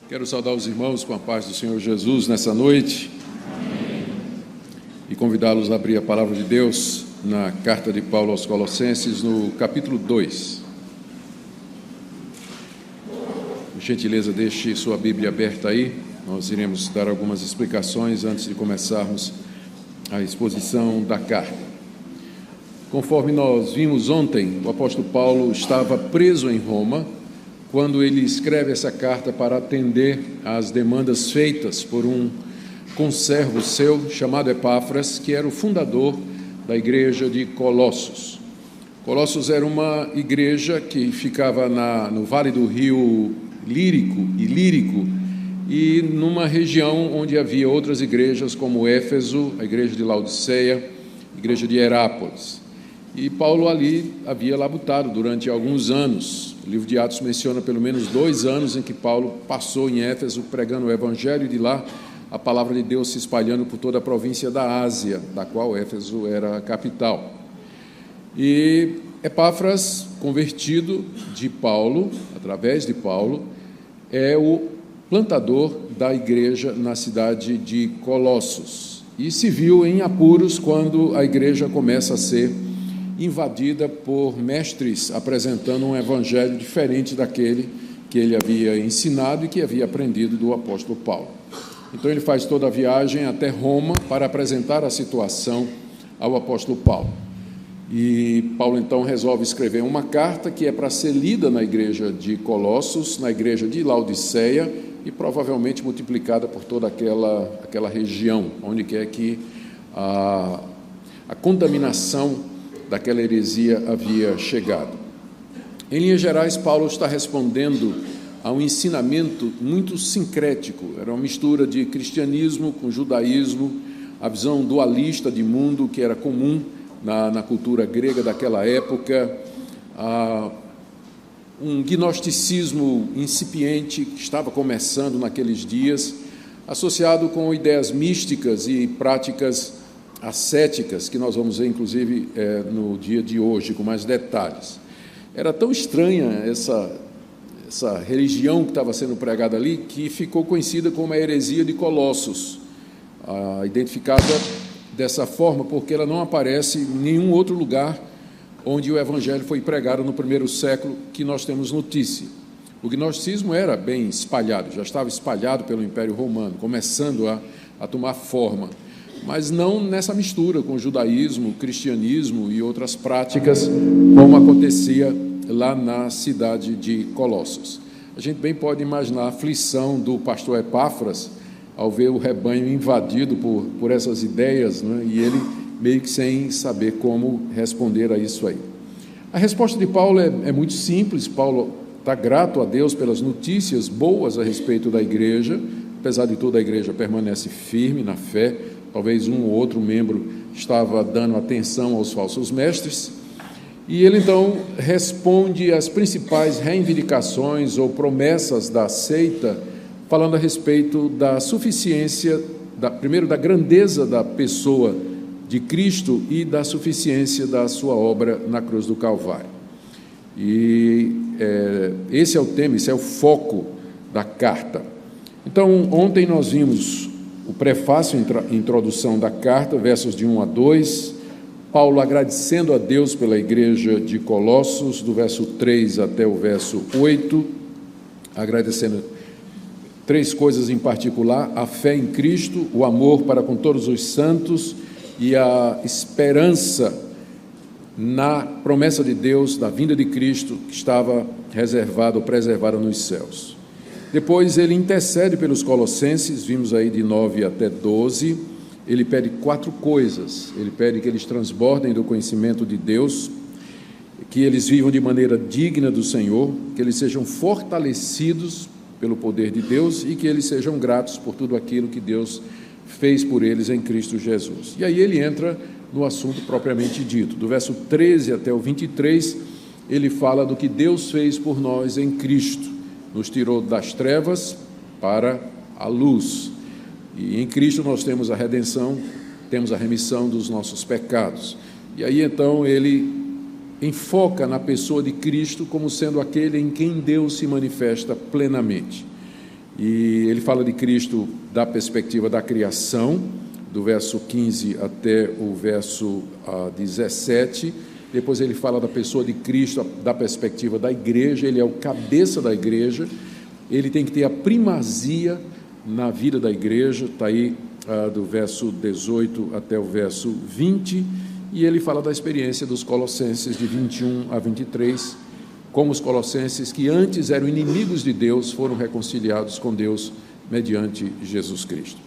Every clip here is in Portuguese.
Quero saudar os irmãos com a paz do Senhor Jesus nessa noite. Amém. E convidá-los a abrir a palavra de Deus na carta de Paulo aos Colossenses, no capítulo 2. Por gentileza, deixe sua Bíblia aberta aí. Nós iremos dar algumas explicações antes de começarmos a exposição da carta. Conforme nós vimos ontem, o apóstolo Paulo estava preso em Roma quando ele escreve essa carta para atender às demandas feitas por um conservo seu, chamado Epáfras, que era o fundador da igreja de Colossos. Colossos era uma igreja que ficava no vale do rio Ilírico, e numa região onde havia outras igrejas, como Éfeso, a igreja de Laodiceia, a igreja de Herápolis. E Paulo ali havia labutado durante alguns anos. O livro de Atos menciona pelo menos 2 anos em que Paulo passou em Éfeso pregando o evangelho, e de lá a palavra de Deus se espalhando por toda a província da Ásia, da qual Éfeso era a capital. E Epáfras, convertido de Paulo, através de Paulo, é o plantador da igreja na cidade de Colossos. E se viu em apuros quando a igreja começa a ser invadida por mestres apresentando um evangelho diferente daquele que ele havia ensinado e que havia aprendido do apóstolo Paulo. Então ele faz toda a viagem até Roma para apresentar a situação ao apóstolo Paulo. E Paulo então resolve escrever uma carta que é para ser lida na igreja de Colossos, na igreja de Laodiceia e provavelmente multiplicada por toda aquela região, onde quer que a contaminação daquela heresia havia chegado. Em linhas gerais, Paulo está respondendo a um ensinamento muito sincrético. Era uma mistura de cristianismo com judaísmo, a visão dualista de mundo que era comum na cultura grega daquela época, um gnosticismo incipiente que estava começando naqueles dias, associado com ideias místicas e práticas ascéticas, que nós vamos ver, inclusive, no dia de hoje, com mais detalhes. Era tão estranha essa religião que estava sendo pregada ali, que ficou conhecida como a heresia de Colossos, identificada dessa forma porque ela não aparece em nenhum outro lugar onde o evangelho foi pregado no primeiro século que nós temos notícia. O gnosticismo era bem espalhado, já estava espalhado pelo Império Romano, começando a tomar forma, mas não nessa mistura com judaísmo, cristianismo e outras práticas, como acontecia lá na cidade de Colossos. A gente bem pode imaginar a aflição do pastor Epáfras ao ver o rebanho invadido por essas ideias, né? E ele meio que sem saber como responder a isso aí. A resposta de Paulo é muito simples. Paulo está grato a Deus pelas notícias boas a respeito da igreja, apesar de toda a igreja permanece firme na fé. Talvez um ou outro membro estava dando atenção aos falsos mestres, e ele então responde às principais reivindicações ou promessas da seita, falando a respeito da suficiência, primeiro da grandeza da pessoa de Cristo e da suficiência da sua obra na cruz do Calvário. E esse é o tema, esse é o foco da carta. Então, ontem nós vimos o prefácio, a introdução da carta, versos de 1 a 2, Paulo agradecendo a Deus pela igreja de Colossos, do verso 3 até o verso 8, agradecendo 3 coisas em particular: a fé em Cristo, o amor para com todos os santos e a esperança na promessa de Deus, da vinda de Cristo, que estava reservada ou preservada nos céus. Depois ele intercede pelos colossenses, vimos aí de 9 até 12, ele pede 4 coisas. Ele pede que eles transbordem do conhecimento de Deus, que eles vivam de maneira digna do Senhor, que eles sejam fortalecidos pelo poder de Deus e que eles sejam gratos por tudo aquilo que Deus fez por eles em Cristo Jesus. E aí ele entra no assunto propriamente dito. Do verso 13 até o 23, ele fala do que Deus fez por nós em Cristo. Nos tirou das trevas para a luz. E em Cristo nós temos a redenção, temos a remissão dos nossos pecados. E aí então ele enfoca na pessoa de Cristo como sendo aquele em quem Deus se manifesta plenamente. E ele fala de Cristo da perspectiva da criação, do verso 15 até o verso 17. Depois ele fala da pessoa de Cristo, da perspectiva da igreja. Ele é o cabeça da igreja, ele tem que ter a primazia na vida da igreja, está aí do verso 18 até o verso 20, e ele fala da experiência dos colossenses de 21 a 23, como os colossenses que antes eram inimigos de Deus, foram reconciliados com Deus mediante Jesus Cristo.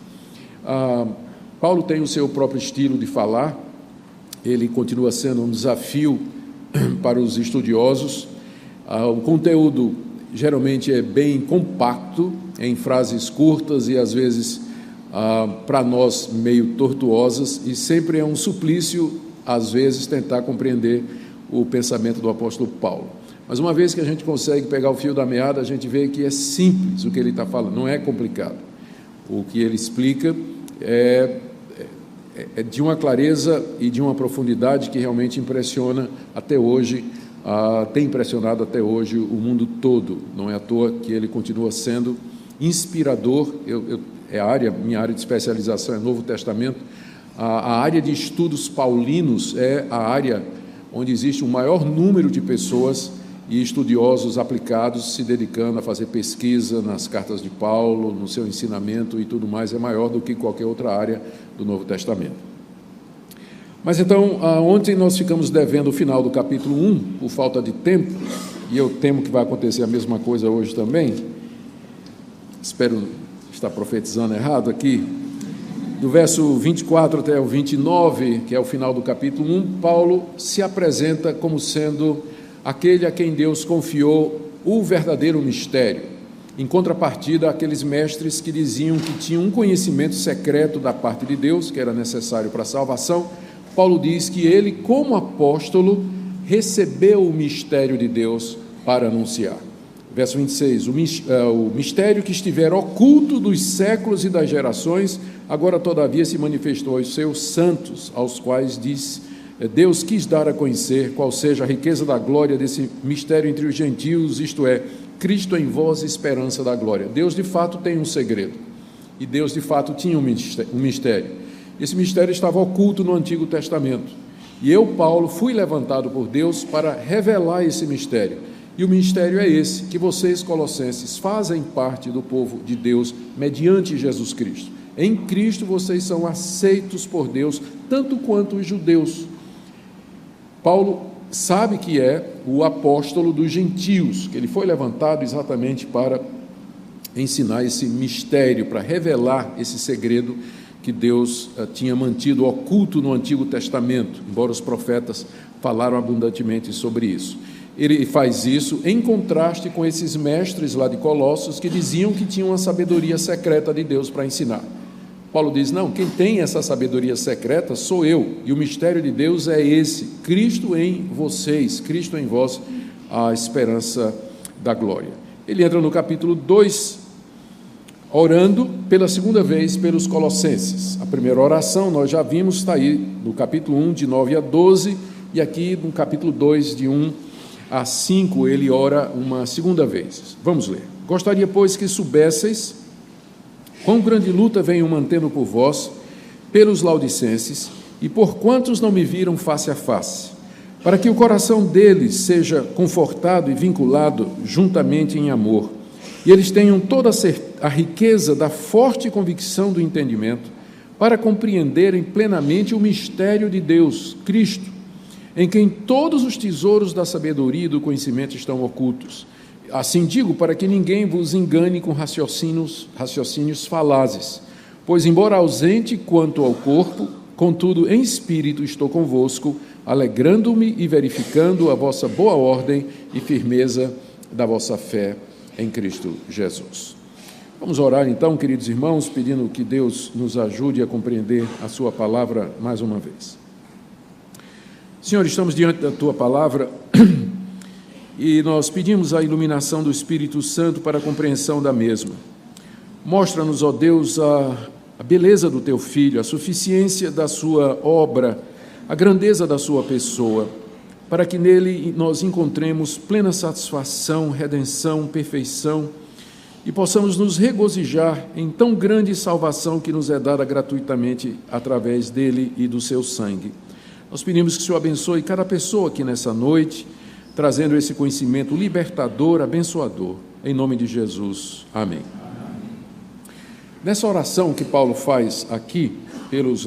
Paulo tem o seu próprio estilo de falar, ele continua sendo um desafio para os estudiosos. O conteúdo geralmente é bem compacto, em frases curtas e às vezes para nós meio tortuosas, e sempre é um suplício às vezes tentar compreender o pensamento do apóstolo Paulo. Mas uma vez que a gente consegue pegar o fio da meada, a gente vê que é simples o que ele está falando, não é complicado. O que ele explica é de uma clareza e de uma profundidade que realmente impressiona até hoje, tem impressionado até hoje o mundo todo. Não é à toa que ele continua sendo inspirador. Minha área de especialização é Novo Testamento. A área de estudos paulinos é a área onde existe o maior número de pessoas e estudiosos aplicados se dedicando a fazer pesquisa nas cartas de Paulo, no seu ensinamento e tudo mais, é maior do que qualquer outra área do Novo Testamento. Mas então, ontem nós ficamos devendo o final do capítulo 1, por falta de tempo, e eu temo que vai acontecer a mesma coisa hoje também. Espero estar profetizando errado aqui. Do verso 24 até o 29, que é o final do capítulo 1, Paulo se apresenta como sendo aquele a quem Deus confiou o verdadeiro mistério, em contrapartida àqueles mestres que diziam que tinham um conhecimento secreto da parte de Deus, que era necessário para a salvação. Paulo diz que ele, como apóstolo, recebeu o mistério de Deus para anunciar. Verso 26, o mistério que estivera oculto dos séculos e das gerações, agora todavia se manifestou aos seus santos, aos quais Deus quis dar a conhecer qual seja a riqueza da glória desse mistério entre os gentios, isto é, Cristo em vós, esperança da glória. Deus de fato tem um segredo, e Deus de fato tinha um mistério. Esse mistério estava oculto no Antigo Testamento, e eu, Paulo, fui levantado por Deus para revelar esse mistério. E o mistério é esse, que vocês, colossenses, fazem parte do povo de Deus mediante Jesus Cristo. Em Cristo vocês são aceitos por Deus, tanto quanto os judeus. Paulo sabe que é o apóstolo dos gentios, que ele foi levantado exatamente para ensinar esse mistério, para revelar esse segredo que Deus tinha mantido oculto no Antigo Testamento, embora os profetas falaram abundantemente sobre isso. Ele faz isso em contraste com esses mestres lá de Colossos que diziam que tinham uma sabedoria secreta de Deus para ensinar. Paulo diz, não, quem tem essa sabedoria secreta sou eu, e o mistério de Deus é esse, Cristo em vocês, Cristo em vós, a esperança da glória. Ele entra no capítulo 2, orando pela segunda vez pelos colossenses. A primeira oração, nós já vimos, está aí no capítulo 1, de 9 a 12, e aqui no capítulo 2, de 1 a 5, ele ora uma segunda vez. Vamos ler. Gostaria, pois, que soubesseis quão grande luta venho mantendo por vós, pelos laudicenses, e por quantos não me viram face a face, para que o coração deles seja confortado e vinculado juntamente em amor, e eles tenham toda a riqueza da forte convicção do entendimento, para compreenderem plenamente o mistério de Deus, Cristo, em quem todos os tesouros da sabedoria e do conhecimento estão ocultos. Assim digo, para que ninguém vos engane com raciocínios falazes. Pois, embora ausente quanto ao corpo, contudo, em espírito estou convosco, alegrando-me e verificando a vossa boa ordem e firmeza da vossa fé em Cristo Jesus. Vamos orar então, queridos irmãos, pedindo que Deus nos ajude a compreender a sua palavra mais uma vez. Senhor, estamos diante da tua palavra e nós pedimos a iluminação do Espírito Santo para a compreensão da mesma. Mostra-nos, ó Deus, a beleza do teu Filho, a suficiência da sua obra, a grandeza da sua pessoa, para que nele nós encontremos plena satisfação, redenção, perfeição e possamos nos regozijar em tão grande salvação que nos é dada gratuitamente através dele e do seu sangue. Nós pedimos que o Senhor abençoe cada pessoa aqui nessa noite, trazendo esse conhecimento libertador, abençoador, em nome de Jesus. Amém. Nessa oração que Paulo faz aqui, pelos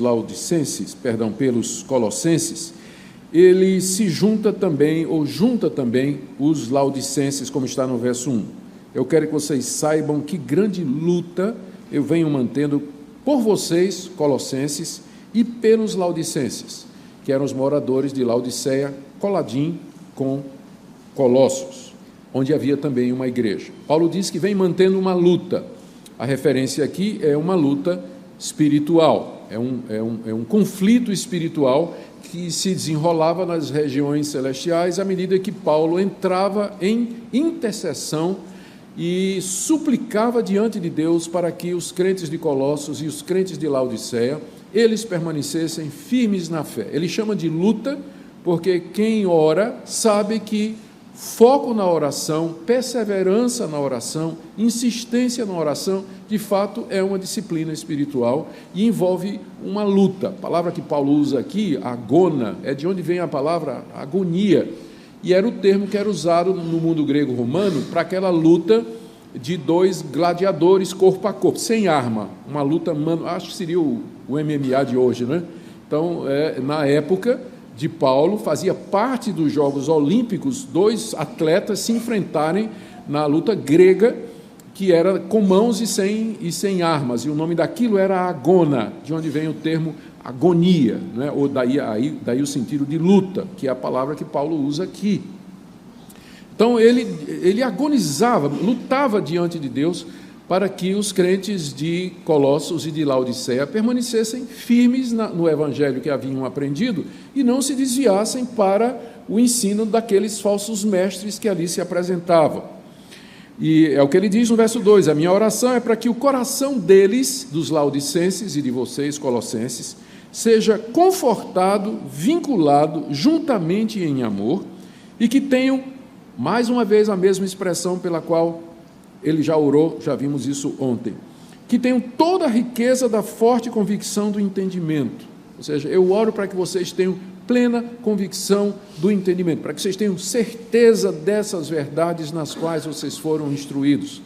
colossenses, ele se junta também os laudicenses, como está no verso 1. Eu quero que vocês saibam que grande luta eu venho mantendo por vocês, colossenses, e pelos laudicenses, que eram os moradores de Laodiceia, coladinho com Colossos, onde havia também uma igreja. Paulo diz que vem mantendo uma luta. A referência aqui é uma luta espiritual, é um conflito espiritual que se desenrolava nas regiões celestiais à medida que Paulo entrava em intercessão e suplicava diante de Deus para que os crentes de Colossos e os crentes de Laodiceia, eles permanecessem firmes na fé. Ele chama de luta porque quem ora sabe que foco na oração, perseverança na oração, insistência na oração, de fato é uma disciplina espiritual e envolve uma luta. A palavra que Paulo usa aqui, agona, é de onde vem a palavra agonia, e era o termo que era usado no mundo grego-romano para aquela luta de dois gladiadores corpo a corpo, sem arma, uma luta, acho que seria o MMA de hoje, né? Então, na época de Paulo, fazia parte dos Jogos Olímpicos dois atletas se enfrentarem na luta grega, que era com mãos e sem armas, e o nome daquilo era agona, de onde vem o termo agonia, né? Ou daí o sentido de luta, que é a palavra que Paulo usa aqui. Então ele agonizava, lutava diante de Deus para que os crentes de Colossos e de Laodiceia permanecessem firmes no evangelho que haviam aprendido e não se desviassem para o ensino daqueles falsos mestres que ali se apresentavam. E é o que ele diz no verso 2, a minha oração é para que o coração deles, dos laodicenses e de vocês, colossenses, seja confortado, vinculado juntamente em amor e que tenham, mais uma vez, a mesma expressão pela qual ele já orou, já vimos isso ontem, que tenham toda a riqueza da forte convicção do entendimento. Ou seja, eu oro para que vocês tenham plena convicção do entendimento, para que vocês tenham certeza dessas verdades nas quais vocês foram instruídos.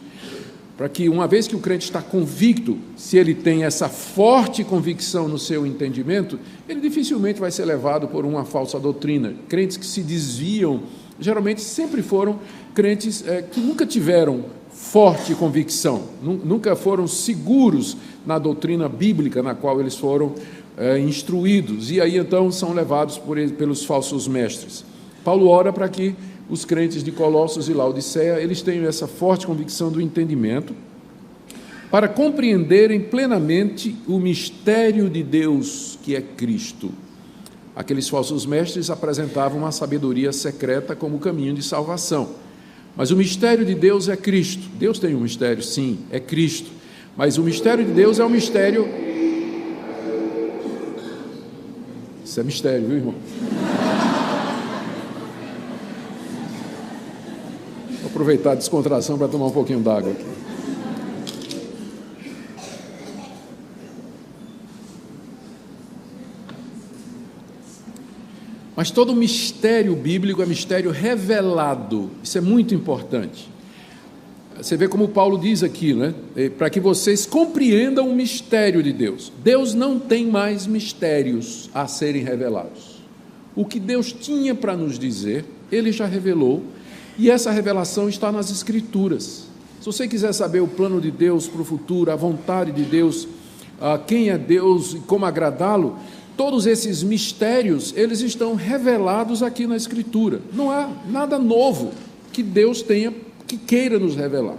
Para que, uma vez que o crente está convicto, se ele tem essa forte convicção no seu entendimento, ele dificilmente vai ser levado por uma falsa doutrina. Crentes que se desviam, geralmente sempre foram crentes que nunca tiveram forte convicção, nunca foram seguros na doutrina bíblica na qual eles foram instruídos, e aí então são levados pelos falsos mestres. Paulo ora para que os crentes de Colossos e Laodiceia, eles tenham essa forte convicção do entendimento, para compreenderem plenamente o mistério de Deus, que é Cristo. Aqueles falsos mestres apresentavam uma sabedoria secreta como caminho de salvação. Mas o mistério de Deus é Cristo. Deus tem um mistério, sim, é Cristo. Mas o mistério de Deus é um mistério... Isso é mistério, viu, irmão? Vou aproveitar a descontração para tomar um pouquinho d'água aqui. Mas todo mistério bíblico é mistério revelado. Isso é muito importante. Você vê como Paulo diz aqui, né? Para que vocês compreendam o mistério de Deus. Deus não tem mais mistérios a serem revelados. O que Deus tinha para nos dizer, Ele já revelou, e essa revelação está nas Escrituras. Se você quiser saber o plano de Deus para o futuro, a vontade de Deus, quem é Deus e como agradá-lo, todos esses mistérios, eles estão revelados aqui na Escritura. Não há nada novo que Deus tenha, que queira nos revelar.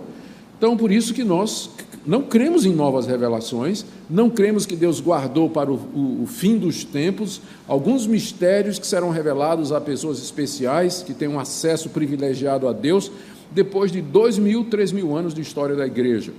Então, por isso que nós não cremos em novas revelações, não cremos que Deus guardou para o fim dos tempos alguns mistérios que serão revelados a pessoas especiais, que têm um acesso privilegiado a Deus, depois de 2.000, 3.000 anos de história da igreja.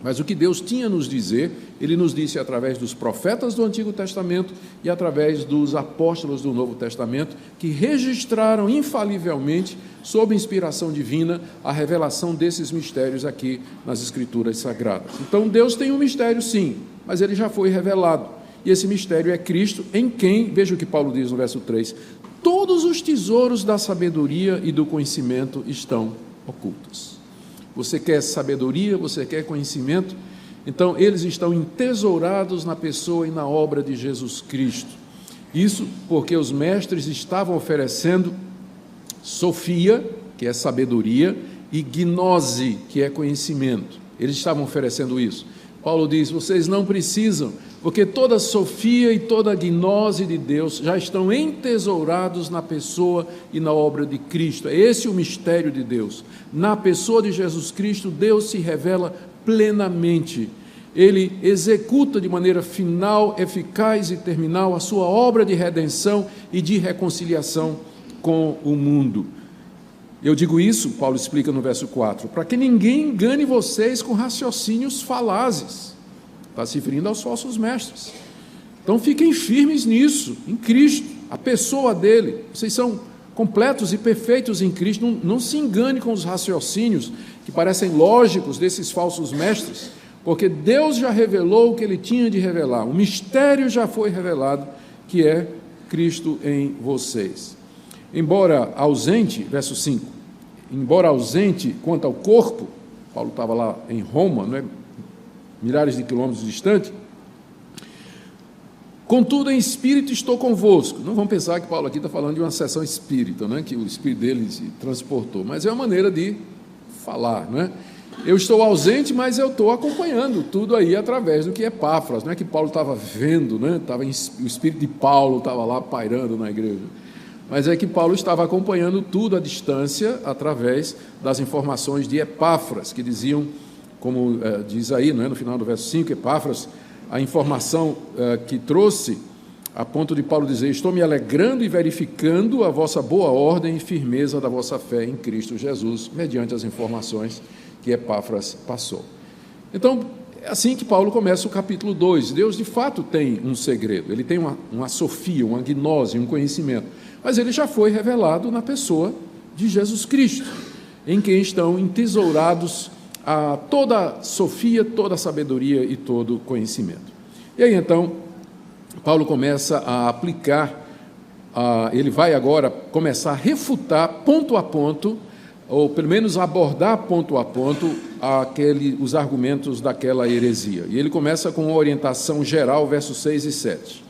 Mas o que Deus tinha a nos dizer, Ele nos disse através dos profetas do Antigo Testamento e através dos apóstolos do Novo Testamento, que registraram infalivelmente, sob inspiração divina, a revelação desses mistérios aqui nas Escrituras Sagradas. Então, Deus tem um mistério, sim, mas ele já foi revelado. E esse mistério é Cristo, em quem, veja o que Paulo diz no verso 3, todos os tesouros da sabedoria e do conhecimento estão ocultos. Você quer sabedoria, você quer conhecimento? Então, eles estão entesourados na pessoa e na obra de Jesus Cristo. Isso porque os mestres estavam oferecendo sofia, que é sabedoria, e gnose, que é conhecimento. Eles estavam oferecendo isso. Paulo diz, vocês não precisam, porque toda a sofia e toda a gnose de Deus já estão entesourados na pessoa e na obra de Cristo. É esse o mistério de Deus. Na pessoa de Jesus Cristo, Deus se revela plenamente. Ele executa de maneira final, eficaz e terminal a sua obra de redenção e de reconciliação com o mundo. Eu digo isso, Paulo explica no verso 4, para que ninguém engane vocês com raciocínios falazes. Está se referindo aos falsos mestres. Então fiquem firmes nisso, em Cristo, a pessoa dele. Vocês são completos e perfeitos em Cristo. Não se engane com os raciocínios que parecem lógicos desses falsos mestres, porque Deus já revelou o que ele tinha de revelar. O mistério já foi revelado, que é Cristo em vocês. Embora ausente, verso 5, embora ausente quanto ao corpo, Paulo estava lá em Roma, não é? Milhares de quilômetros distante, contudo em espírito estou convosco. Não vamos pensar que Paulo aqui está falando de uma sessão espírita, né? Que o espírito dele se transportou, mas é uma maneira de falar, não é? Eu estou ausente, mas eu estou acompanhando tudo aí através do que Epáfras, não é que Paulo estava vendo, né? O espírito de Paulo estava lá pairando na igreja, mas é que Paulo estava acompanhando tudo à distância através das informações de Epáfras, que diziam, como diz aí, não é, no final do verso 5, Epáfras, a informação que trouxe, a ponto de Paulo dizer, estou me alegrando e verificando a vossa boa ordem e firmeza da vossa fé em Cristo Jesus, mediante as informações que Epáfras passou. Então, é assim que Paulo começa o capítulo 2. Deus, de fato, tem um segredo, ele tem uma sofia, uma gnose, um conhecimento, mas ele já foi revelado na pessoa de Jesus Cristo, em quem estão entesourados a toda sofia, toda sabedoria e todo conhecimento. E aí, então, Paulo começa a aplicar, ele vai agora começar a refutar ponto a ponto, ou pelo menos abordar ponto a ponto, os argumentos daquela heresia. E ele começa com uma orientação geral, versos 6 e 7.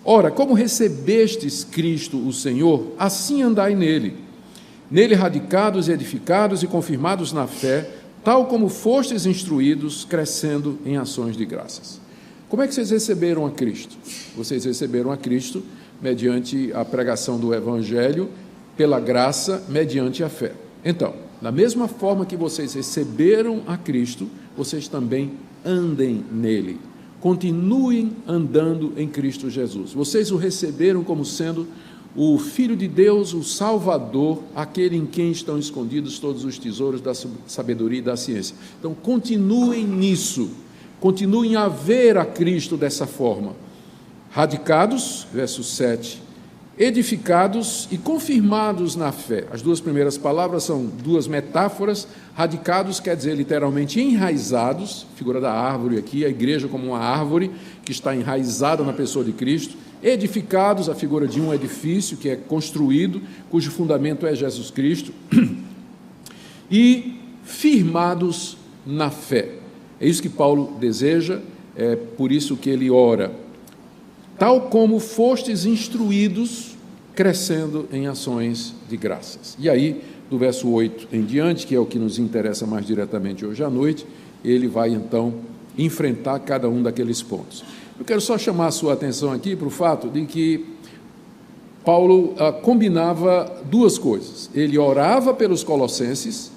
Ora, como recebestes Cristo o Senhor, assim andai nele, radicados e edificados e confirmados na fé, tal como fostes instruídos, crescendo em ações de graças. Como é que vocês receberam a Cristo? Vocês receberam a Cristo mediante a pregação do Evangelho, pela graça, mediante a fé. Então, da mesma forma que vocês receberam a Cristo, vocês também andem nele. Continuem andando em Cristo Jesus. Vocês o receberam como sendo o Filho de Deus, o Salvador, aquele em quem estão escondidos todos os tesouros da sabedoria e da ciência. Então, continuem nisso, continuem a ver a Cristo dessa forma. Radicados, verso 7, edificados e confirmados na fé. As duas primeiras palavras são duas metáforas. Radicados quer dizer literalmente enraizados, figura da árvore aqui, a igreja como uma árvore que está enraizada na pessoa de Cristo. Edificados, a figura de um edifício que é construído, cujo fundamento é Jesus Cristo, e firmados na fé. É isso que Paulo deseja, é por isso que ele ora. Tal como fostes instruídos, crescendo em ações de graças. E aí, do verso 8 em diante, que é o que nos interessa mais diretamente hoje à noite, ele vai então enfrentar cada um daqueles pontos. Eu quero só chamar a sua atenção aqui para o fato de que Paulo combinava duas coisas. Ele orava pelos colossenses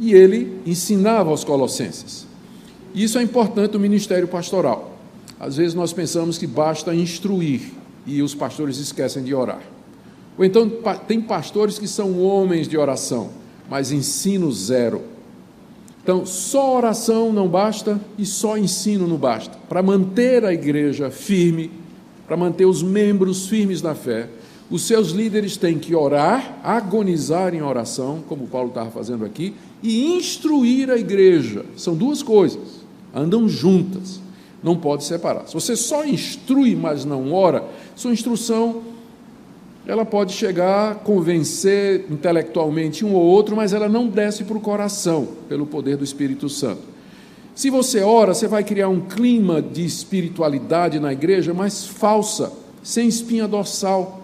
e ele ensinava aos colossenses. Isso é importante no ministério pastoral. Às vezes nós pensamos que basta instruir e os pastores esquecem de orar. Ou então tem pastores que são homens de oração, mas ensino zero. Então, só oração não basta e só ensino não basta. Para manter a igreja firme, para manter os membros firmes na fé, os seus líderes têm que orar, agonizar em oração, como Paulo estava fazendo aqui, e instruir a igreja. São duas coisas, andam juntas, não pode separar. Se você só instrui, mas não ora, sua instrução, ela pode chegar a convencer intelectualmente um ou outro, mas ela não desce para o coração, pelo poder do Espírito Santo. Se você ora, você vai criar um clima de espiritualidade na igreja, mas falsa, sem espinha dorsal,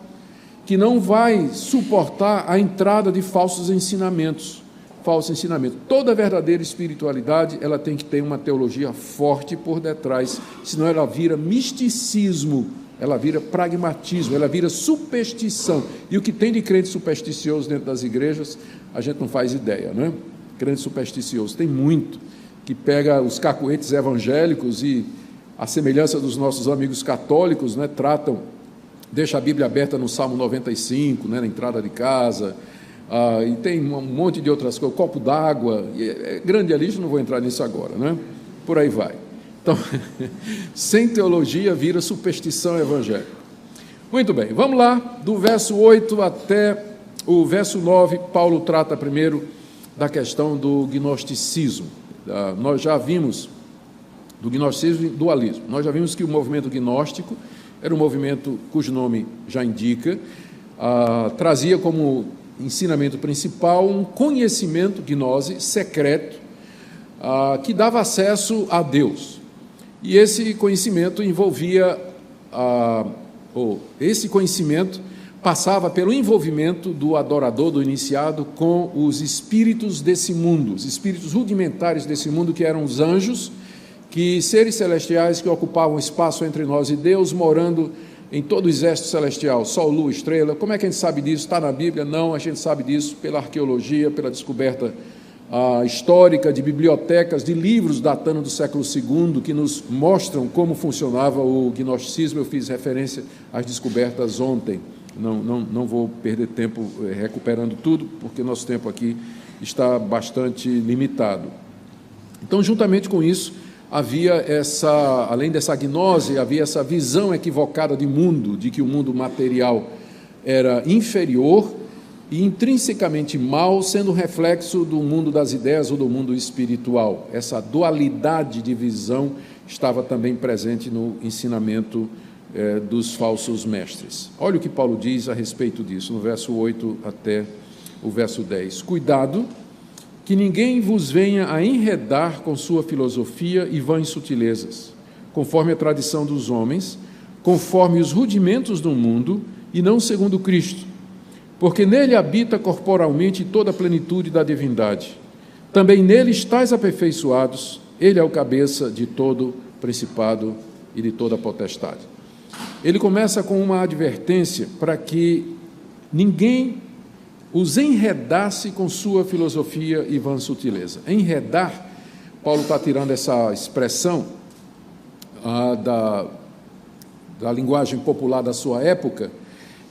que não vai suportar a entrada de falsos ensinamentos. Falso ensinamento. Toda verdadeira espiritualidade, ela tem que ter uma teologia forte por detrás, senão ela vira misticismo, ela vira pragmatismo, ela vira superstição. E o que tem de crente supersticioso dentro das igrejas, a gente não faz ideia, não é? Crente supersticioso, tem muito, que pega os cacuetes evangélicos e, a semelhança dos nossos amigos católicos, né, tratam, deixa a Bíblia aberta no Salmo 95, né, na entrada de casa, e tem um monte de outras coisas, copo d'água, é grande a lista, não vou entrar nisso agora, né? Por aí vai. Então, sem teologia vira superstição evangélica. Muito bem, vamos lá, do verso 8 até o verso 9, Paulo trata primeiro da questão do gnosticismo. Nós já vimos, do gnosticismo e dualismo, nós já vimos que o movimento gnóstico era um movimento cujo nome já indica, trazia como ensinamento principal um conhecimento, gnose, secreto, que dava acesso a Deus. E esse conhecimento envolvia, esse conhecimento passava pelo envolvimento do adorador, do iniciado, com os espíritos desse mundo, os espíritos rudimentares desse mundo, que eram os anjos, que seres celestiais que ocupavam espaço entre nós e Deus, morando em todo o exército celestial, Sol, Lua, Estrela. Como é que a gente sabe disso? Está na Bíblia? Não, a gente sabe disso pela arqueologia, pela descoberta histórica de bibliotecas, de livros datando do século II, que nos mostram como funcionava o gnosticismo. Eu fiz referência às descobertas ontem, não vou perder tempo recuperando tudo, porque nosso tempo aqui está bastante limitado. Então, juntamente com isso, havia além dessa gnose, havia essa visão equivocada de mundo, de que o mundo material era inferior e intrinsecamente mal, sendo reflexo do mundo das ideias ou do mundo espiritual. Essa dualidade de visão estava também presente no ensinamento dos falsos mestres. Olha o que Paulo diz a respeito disso, no verso 8 até o verso 10. Cuidado, que ninguém vos venha a enredar com sua filosofia e vãs sutilezas, conforme a tradição dos homens, conforme os rudimentos do mundo, e não segundo Cristo, porque nele habita corporalmente toda a plenitude da divindade. Também nele estáis aperfeiçoados, ele é o cabeça de todo principado e de toda potestade. Ele começa com uma advertência para que ninguém os enredasse com sua filosofia e vã sutileza. Enredar, Paulo está tirando essa expressão da linguagem popular da sua época.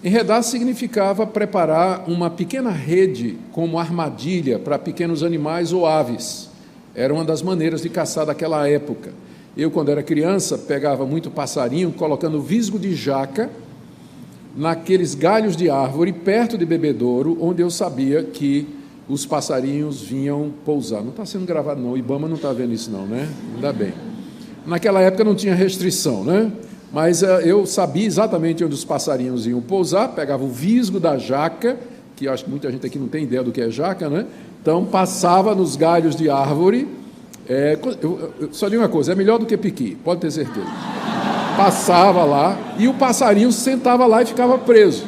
Enredar significava preparar uma pequena rede como armadilha para pequenos animais ou aves. Era uma das maneiras de caçar daquela época. Eu, quando era criança, pegava muito passarinho, colocando visgo de jaca naqueles galhos de árvore, perto de bebedouro, onde eu sabia que os passarinhos vinham pousar. Não está sendo gravado, não. O Ibama não está vendo isso, não, né? Ainda bem. Naquela época não tinha restrição, né? Mas eu sabia exatamente onde os passarinhos iam pousar, pegava o visgo da jaca, que eu acho que muita gente aqui não tem ideia do que é jaca, né? Então, passava nos galhos de árvore. Só digo uma coisa, é melhor do que piqui, pode ter certeza. Passava lá e o passarinho sentava lá e ficava preso.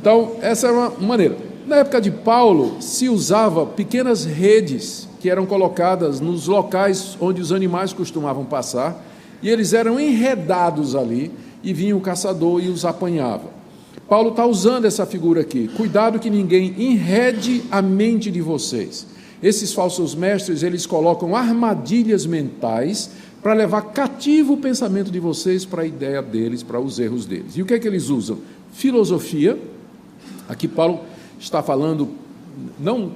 Então, essa era uma maneira. Na época de Paulo, se usava pequenas redes que eram colocadas nos locais onde os animais costumavam passar, e eles eram enredados ali, e vinha o caçador e os apanhava. Paulo está usando essa figura aqui. Cuidado que ninguém enrede a mente de vocês. Esses falsos mestres, eles colocam armadilhas mentais para levar cativo o pensamento de vocês para a ideia deles, para os erros deles. E o que é que eles usam? Filosofia. Aqui Paulo está falando, não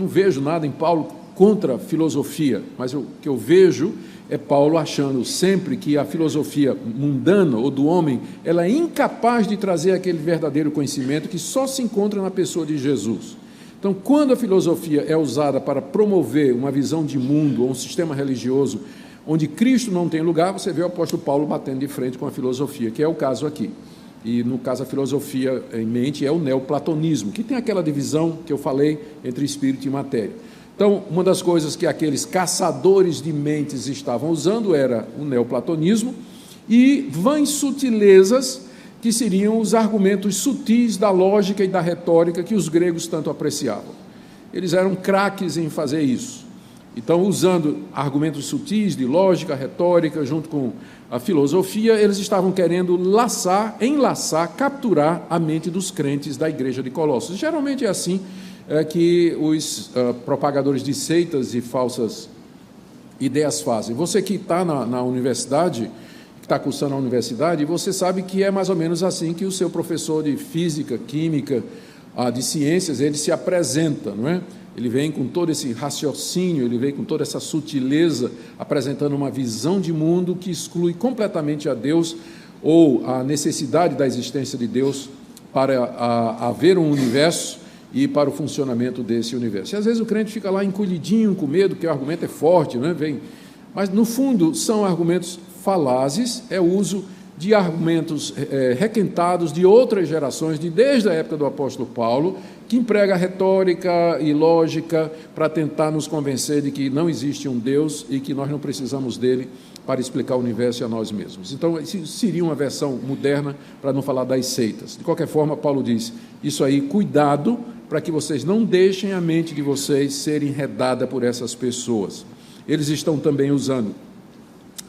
vejo nada em Paulo contra a filosofia, mas o que eu vejo é Paulo achando sempre que a filosofia mundana ou do homem, ela é incapaz de trazer aquele verdadeiro conhecimento que só se encontra na pessoa de Jesus. Então, quando a filosofia é usada para promover uma visão de mundo ou um sistema religioso onde Cristo não tem lugar, você vê o apóstolo Paulo batendo de frente com a filosofia, que é o caso aqui. E, no caso, a filosofia em mente é o neoplatonismo, que tem aquela divisão que eu falei entre espírito e matéria. Então, uma das coisas que aqueles caçadores de mentes estavam usando era o neoplatonismo e vãs sutilezas, que seriam os argumentos sutis da lógica e da retórica que os gregos tanto apreciavam. Eles eram craques em fazer isso. Então, usando argumentos sutis de lógica, retórica, junto com a filosofia, eles estavam querendo enlaçar, capturar a mente dos crentes da igreja de Colossos. Geralmente é assim que os propagadores de seitas e falsas ideias fazem. Você que está na universidade, que está cursando a universidade, você sabe que é mais ou menos assim que o seu professor de física, química, de ciências, ele se apresenta, não é? Ele vem com todo esse raciocínio, ele vem com toda essa sutileza, apresentando uma visão de mundo que exclui completamente a Deus ou a necessidade da existência de Deus para haver um universo e para o funcionamento desse universo. E às vezes o crente fica lá encolhidinho, com medo, porque o argumento é forte, não é? Mas no fundo são argumentos falazes, é o uso de argumentos requentados de outras gerações, desde a época do apóstolo Paulo, que emprega retórica e lógica para tentar nos convencer de que não existe um Deus e que nós não precisamos dele para explicar o universo e a nós mesmos. Então, isso seria uma versão moderna para não falar das seitas. De qualquer forma, Paulo diz, isso aí, cuidado para que vocês não deixem a mente de vocês ser enredada por essas pessoas. Eles estão também usando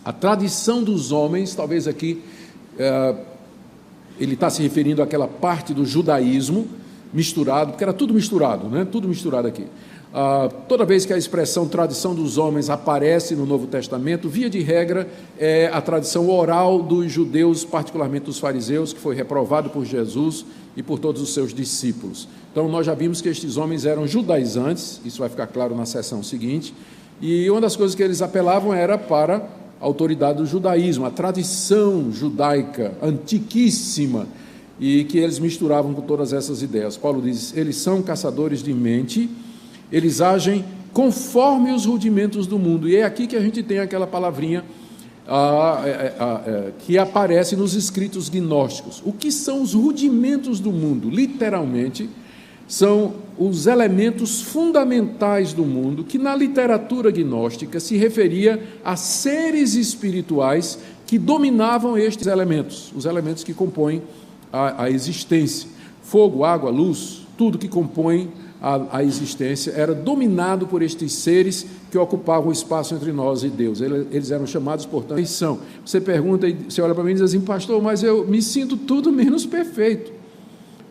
a tradição dos homens, talvez aqui ele está se referindo àquela parte do judaísmo misturado, porque era tudo misturado, né? Tudo misturado aqui. Toda vez que a expressão tradição dos homens aparece no Novo Testamento, via de regra, é a tradição oral dos judeus, particularmente dos fariseus, que foi reprovado por Jesus e por todos os seus discípulos. Então, nós já vimos que estes homens eram judaizantes, isso vai ficar claro na sessão seguinte, e uma das coisas que eles apelavam era para a autoridade do judaísmo, a tradição judaica antiquíssima, e que eles misturavam com todas essas ideias. Paulo diz, eles são caçadores de mente, eles agem conforme os rudimentos do mundo. E é aqui que a gente tem aquela palavrinha que aparece nos escritos gnósticos. O que são os rudimentos do mundo? Literalmente, são os elementos fundamentais do mundo, que na literatura gnóstica se referia a seres espirituais que dominavam estes elementos, os elementos que compõem a existência. Fogo, água, luz, tudo que compõe a existência era dominado por estes seres que ocupavam o espaço entre nós e Deus. Eles eram chamados, portanto, de perfeição. Você pergunta, você olha para mim e diz assim, pastor, mas eu me sinto tudo menos perfeito.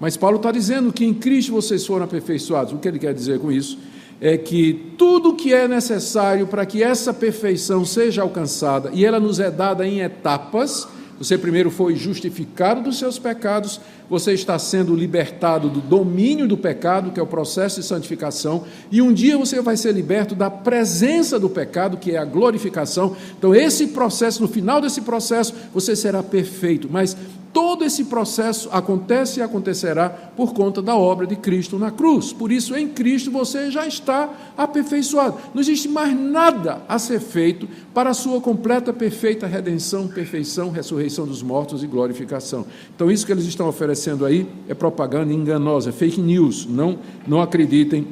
Mas Paulo está dizendo que em Cristo vocês foram aperfeiçoados. O que ele quer dizer com isso? É que tudo que é necessário para que essa perfeição seja alcançada, e ela nos é dada em etapas. Você primeiro foi justificado dos seus pecados, você está sendo libertado do domínio do pecado, que é o processo de santificação, e um dia você vai ser liberto da presença do pecado, que é a glorificação. Então, esse processo, no final desse processo, você será perfeito, mas todo esse processo acontece e acontecerá por conta da obra de Cristo na cruz. Por isso, em Cristo, você já está aperfeiçoado. Não existe mais nada a ser feito para a sua completa, perfeita redenção, perfeição, ressurreição dos mortos e glorificação. Então, isso que eles estão oferecendo aí é propaganda enganosa, é fake news. Não acreditem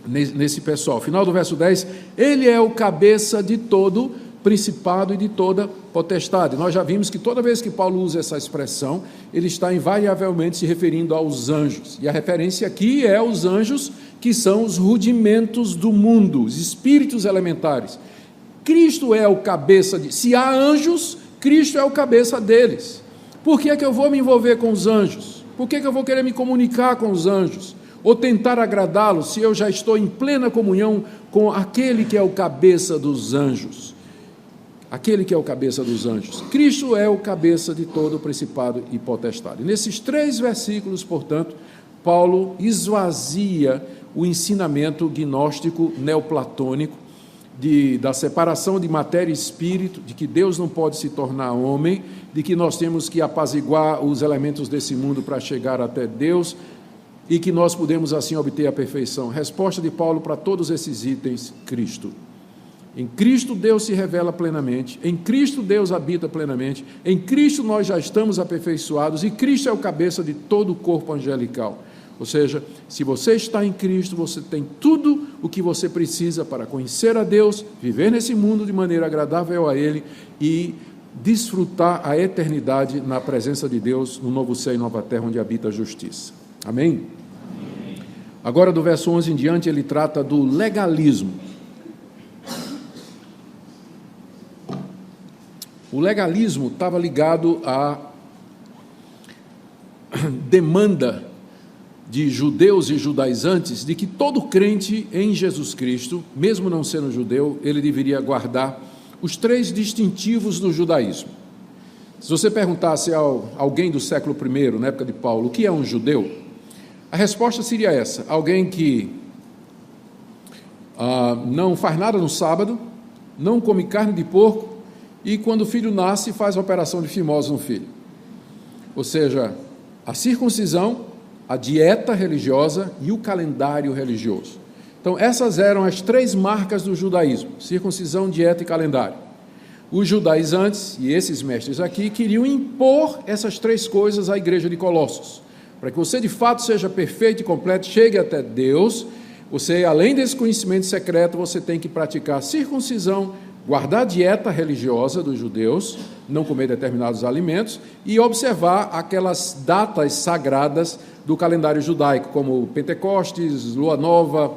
nesse pessoal. Final do verso 10, ele é o cabeça de todo principado e de toda potestade. Nós já vimos que toda vez que Paulo usa essa expressão, ele está invariavelmente se referindo aos anjos. E a referência aqui é aos anjos, que são os rudimentos do mundo, os espíritos elementares. Cristo é o cabeça de... Se há anjos, Cristo é o cabeça deles. Por que é que eu vou me envolver com os anjos? Por que é que eu vou querer me comunicar com os anjos? Ou tentar agradá-los, se eu já estou em plena comunhão com aquele que é o cabeça dos anjos? Aquele que é o cabeça dos anjos. Cristo é o cabeça de todo o principado e potestade. Nesses 3 versículos, portanto, Paulo esvazia o ensinamento gnóstico neoplatônico da separação de matéria e espírito, de que Deus não pode se tornar homem, de que nós temos que apaziguar os elementos desse mundo para chegar até Deus e que nós podemos assim obter a perfeição. Resposta de Paulo para todos esses itens: Cristo. Em Cristo Deus se revela plenamente, em Cristo Deus habita plenamente, em Cristo nós já estamos aperfeiçoados e Cristo é o cabeça de todo o corpo angelical. Ou seja, se você está em Cristo, você tem tudo o que você precisa para conhecer a Deus, viver nesse mundo de maneira agradável a Ele e desfrutar a eternidade na presença de Deus, no novo céu e nova terra, onde habita a justiça. Amém? Agora, do verso 11 em diante, ele trata do legalismo. O legalismo estava ligado à demanda de judeus e judaizantes de que todo crente em Jesus Cristo, mesmo não sendo judeu, ele deveria guardar os 3 distintivos do judaísmo. Se você perguntasse a alguém do século I, na época de Paulo, o que é um judeu? A resposta seria essa: alguém que não faz nada no sábado, não come carne de porco e quando o filho nasce faz a operação de fimose no filho. Ou seja, a circuncisão, a dieta religiosa e o calendário religioso. Então, essas eram as 3 marcas do judaísmo: circuncisão, dieta e calendário. Os judaizantes, e esses mestres aqui, queriam impor essas 3 coisas à igreja de Colossos, para que você de fato seja perfeito e completo, chegue até Deus. Você, além desse conhecimento secreto, você tem que praticar circuncisão, guardar a dieta religiosa dos judeus, não comer determinados alimentos e observar aquelas datas sagradas do calendário judaico, como Pentecostes, Lua Nova,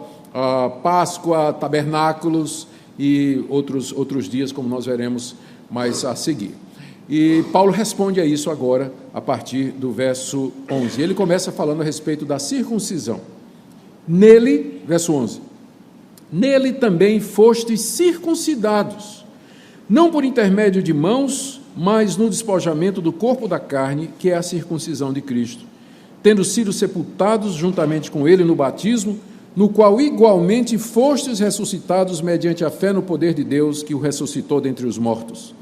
Páscoa, Tabernáculos e outros dias, como nós veremos mais a seguir. E Paulo responde a isso agora, a partir do verso 11. Ele começa falando a respeito da circuncisão. Nele, verso 11, nele também fostes circuncidados, não por intermédio de mãos, mas no despojamento do corpo da carne, que é a circuncisão de Cristo, tendo sido sepultados juntamente com ele no batismo, no qual igualmente fostes ressuscitados mediante a fé no poder de Deus, que o ressuscitou dentre os mortos.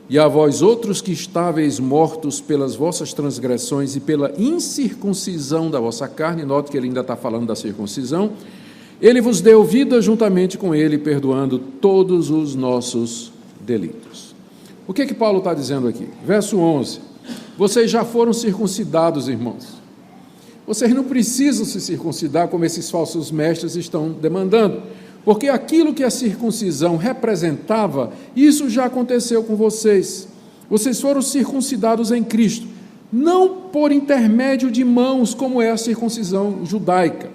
E a vós outros que estáveis mortos pelas vossas transgressões e pela incircuncisão da vossa carne, note que ele ainda está falando da circuncisão, ele vos deu vida juntamente com ele, perdoando todos os nossos delitos. O que Paulo está dizendo aqui? Verso 11, vocês já foram circuncidados, irmãos. Vocês não precisam se circuncidar como esses falsos mestres estão demandando, porque aquilo que a circuncisão representava, isso já aconteceu com vocês. Vocês foram circuncidados em Cristo, não por intermédio de mãos, como é a circuncisão judaica.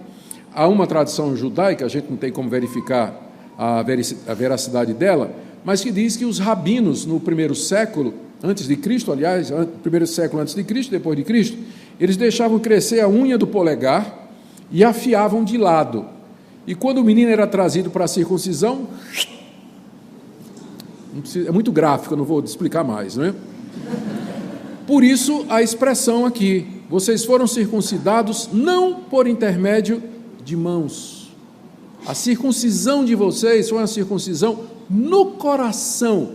Há uma tradição judaica, a gente não tem como verificar a veracidade dela, mas que diz que os rabinos no primeiro século, antes de Cristo, aliás, primeiro século antes de Cristo, depois de Cristo, eles deixavam crescer a unha do polegar e afiavam de lado. E quando o menino era trazido para a circuncisão, é muito gráfico, eu não vou explicar mais, não é? Por isso a expressão aqui, vocês foram circuncidados não por intermédio de mãos. A circuncisão de vocês foi uma circuncisão no coração.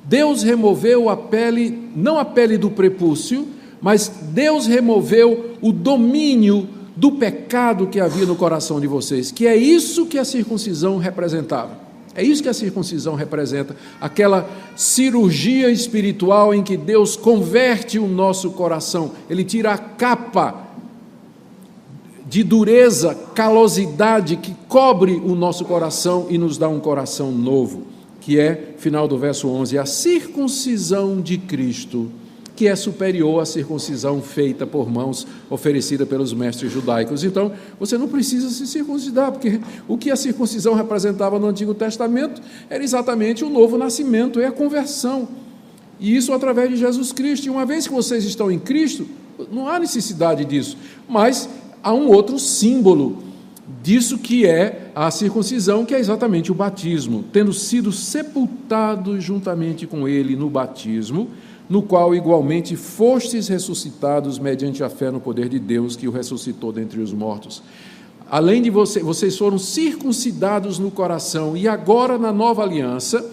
Deus removeu a pele, não a pele do prepúcio, mas Deus removeu o domínio do pecado que havia no coração de vocês, que é isso que a circuncisão representava. É isso que a circuncisão representa, aquela cirurgia espiritual em que Deus converte o nosso coração, Ele tira a capa de dureza, calosidade que cobre o nosso coração e nos dá um coração novo, que é, final do verso 11, a circuncisão de Cristo, que é superior à circuncisão feita por mãos, oferecida pelos mestres judaicos. Então, você não precisa se circuncidar, porque o que a circuncisão representava no Antigo Testamento era exatamente o novo nascimento, é a conversão. E isso através de Jesus Cristo. E uma vez que vocês estão em Cristo, não há necessidade disso, mas há um outro símbolo disso que é a circuncisão, que é exatamente o batismo, tendo sido sepultados juntamente com ele no batismo, no qual igualmente fostes ressuscitados mediante a fé no poder de Deus, que o ressuscitou dentre os mortos. além de vocês foram circuncidados no coração, e agora na nova aliança,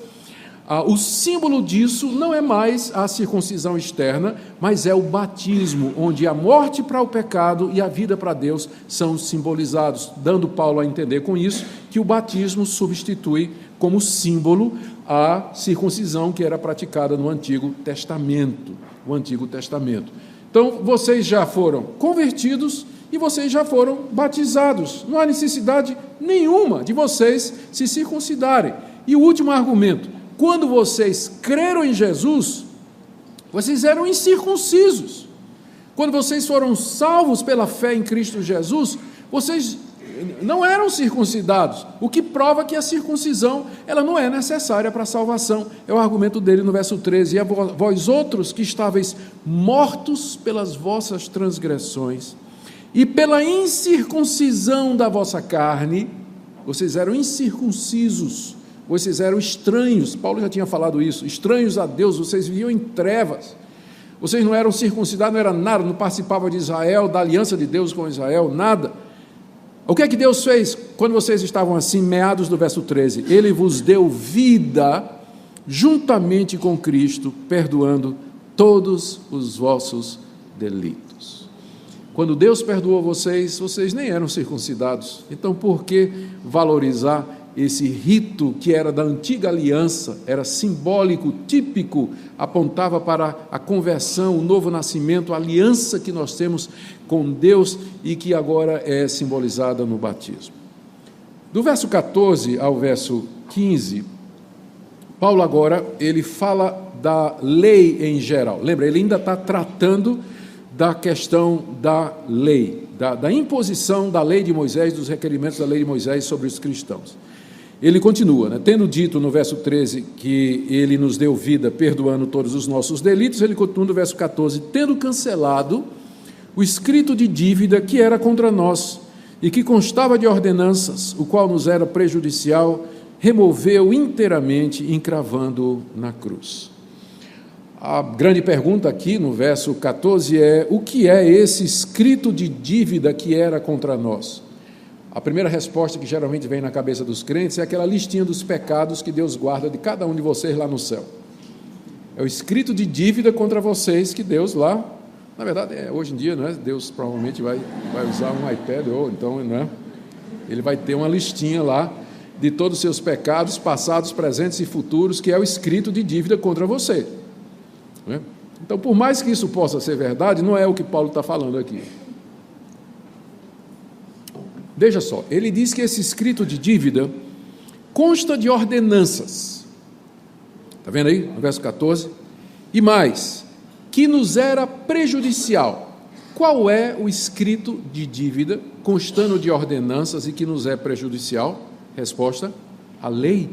o símbolo disso não é mais a circuncisão externa, mas é o batismo, onde a morte para o pecado e a vida para Deus são simbolizados, dando Paulo a entender com isso que o batismo substitui como símbolo a circuncisão que era praticada no Antigo Testamento. O Antigo Testamento. Então, vocês já foram convertidos e vocês já foram batizados. Não há necessidade nenhuma de vocês se circuncidarem. E o último argumento: quando vocês creram em Jesus, vocês eram incircuncisos. Quando vocês foram salvos pela fé em Cristo Jesus, vocês não eram circuncidados, o que prova que a circuncisão ela não é necessária para a salvação. É o argumento dele no verso 13: e a vós outros que estáveis mortos pelas vossas transgressões e pela incircuncisão da vossa carne, vocês eram incircuncisos, vocês eram estranhos. Paulo já tinha falado isso, estranhos a Deus, vocês viviam em trevas, vocês não eram circuncidados, não era nada, não participavam de Israel, da aliança de Deus com Israel, nada. O que é que Deus fez quando vocês estavam assim, meados do verso 13? Ele vos deu vida juntamente com Cristo, perdoando todos os vossos delitos. Quando Deus perdoou vocês, vocês nem eram circuncidados. Então, por que valorizar esse rito que era da antiga aliança, era simbólico, típico, apontava para a conversão, o novo nascimento, a aliança que nós temos com Deus e que agora é simbolizada no batismo. Do verso 14 ao verso 15, Paulo agora, ele fala da lei em geral. Lembra, ele ainda está tratando da questão da lei, da imposição da lei de Moisés, dos requerimentos da lei de Moisés sobre os cristãos. Ele continua, tendo dito no verso 13 que ele nos deu vida perdoando todos os nossos delitos, ele continua no verso 14, tendo cancelado o escrito de dívida que era contra nós e que constava de ordenanças, o qual nos era prejudicial, removeu inteiramente, encravando-o na cruz. A grande pergunta aqui no verso 14 é: o que é esse escrito de dívida que era contra nós? A primeira resposta que geralmente vem na cabeça dos crentes é aquela listinha dos pecados que Deus guarda de cada um de vocês lá no céu. É o escrito de dívida contra vocês que Deus lá, na verdade, hoje em dia, não é? Deus provavelmente vai usar um iPad, ou então, não é? Ele vai ter uma listinha lá de todos os seus pecados, passados, presentes e futuros, que é o escrito de dívida contra você. Não é? Então, por mais que isso possa ser verdade, não é o que Paulo está falando aqui. Veja só, ele diz que esse escrito de dívida consta de ordenanças. Está vendo aí, no verso 14? E mais, que nos era prejudicial. Qual é o escrito de dívida constando de ordenanças e que nos é prejudicial? Resposta: a lei.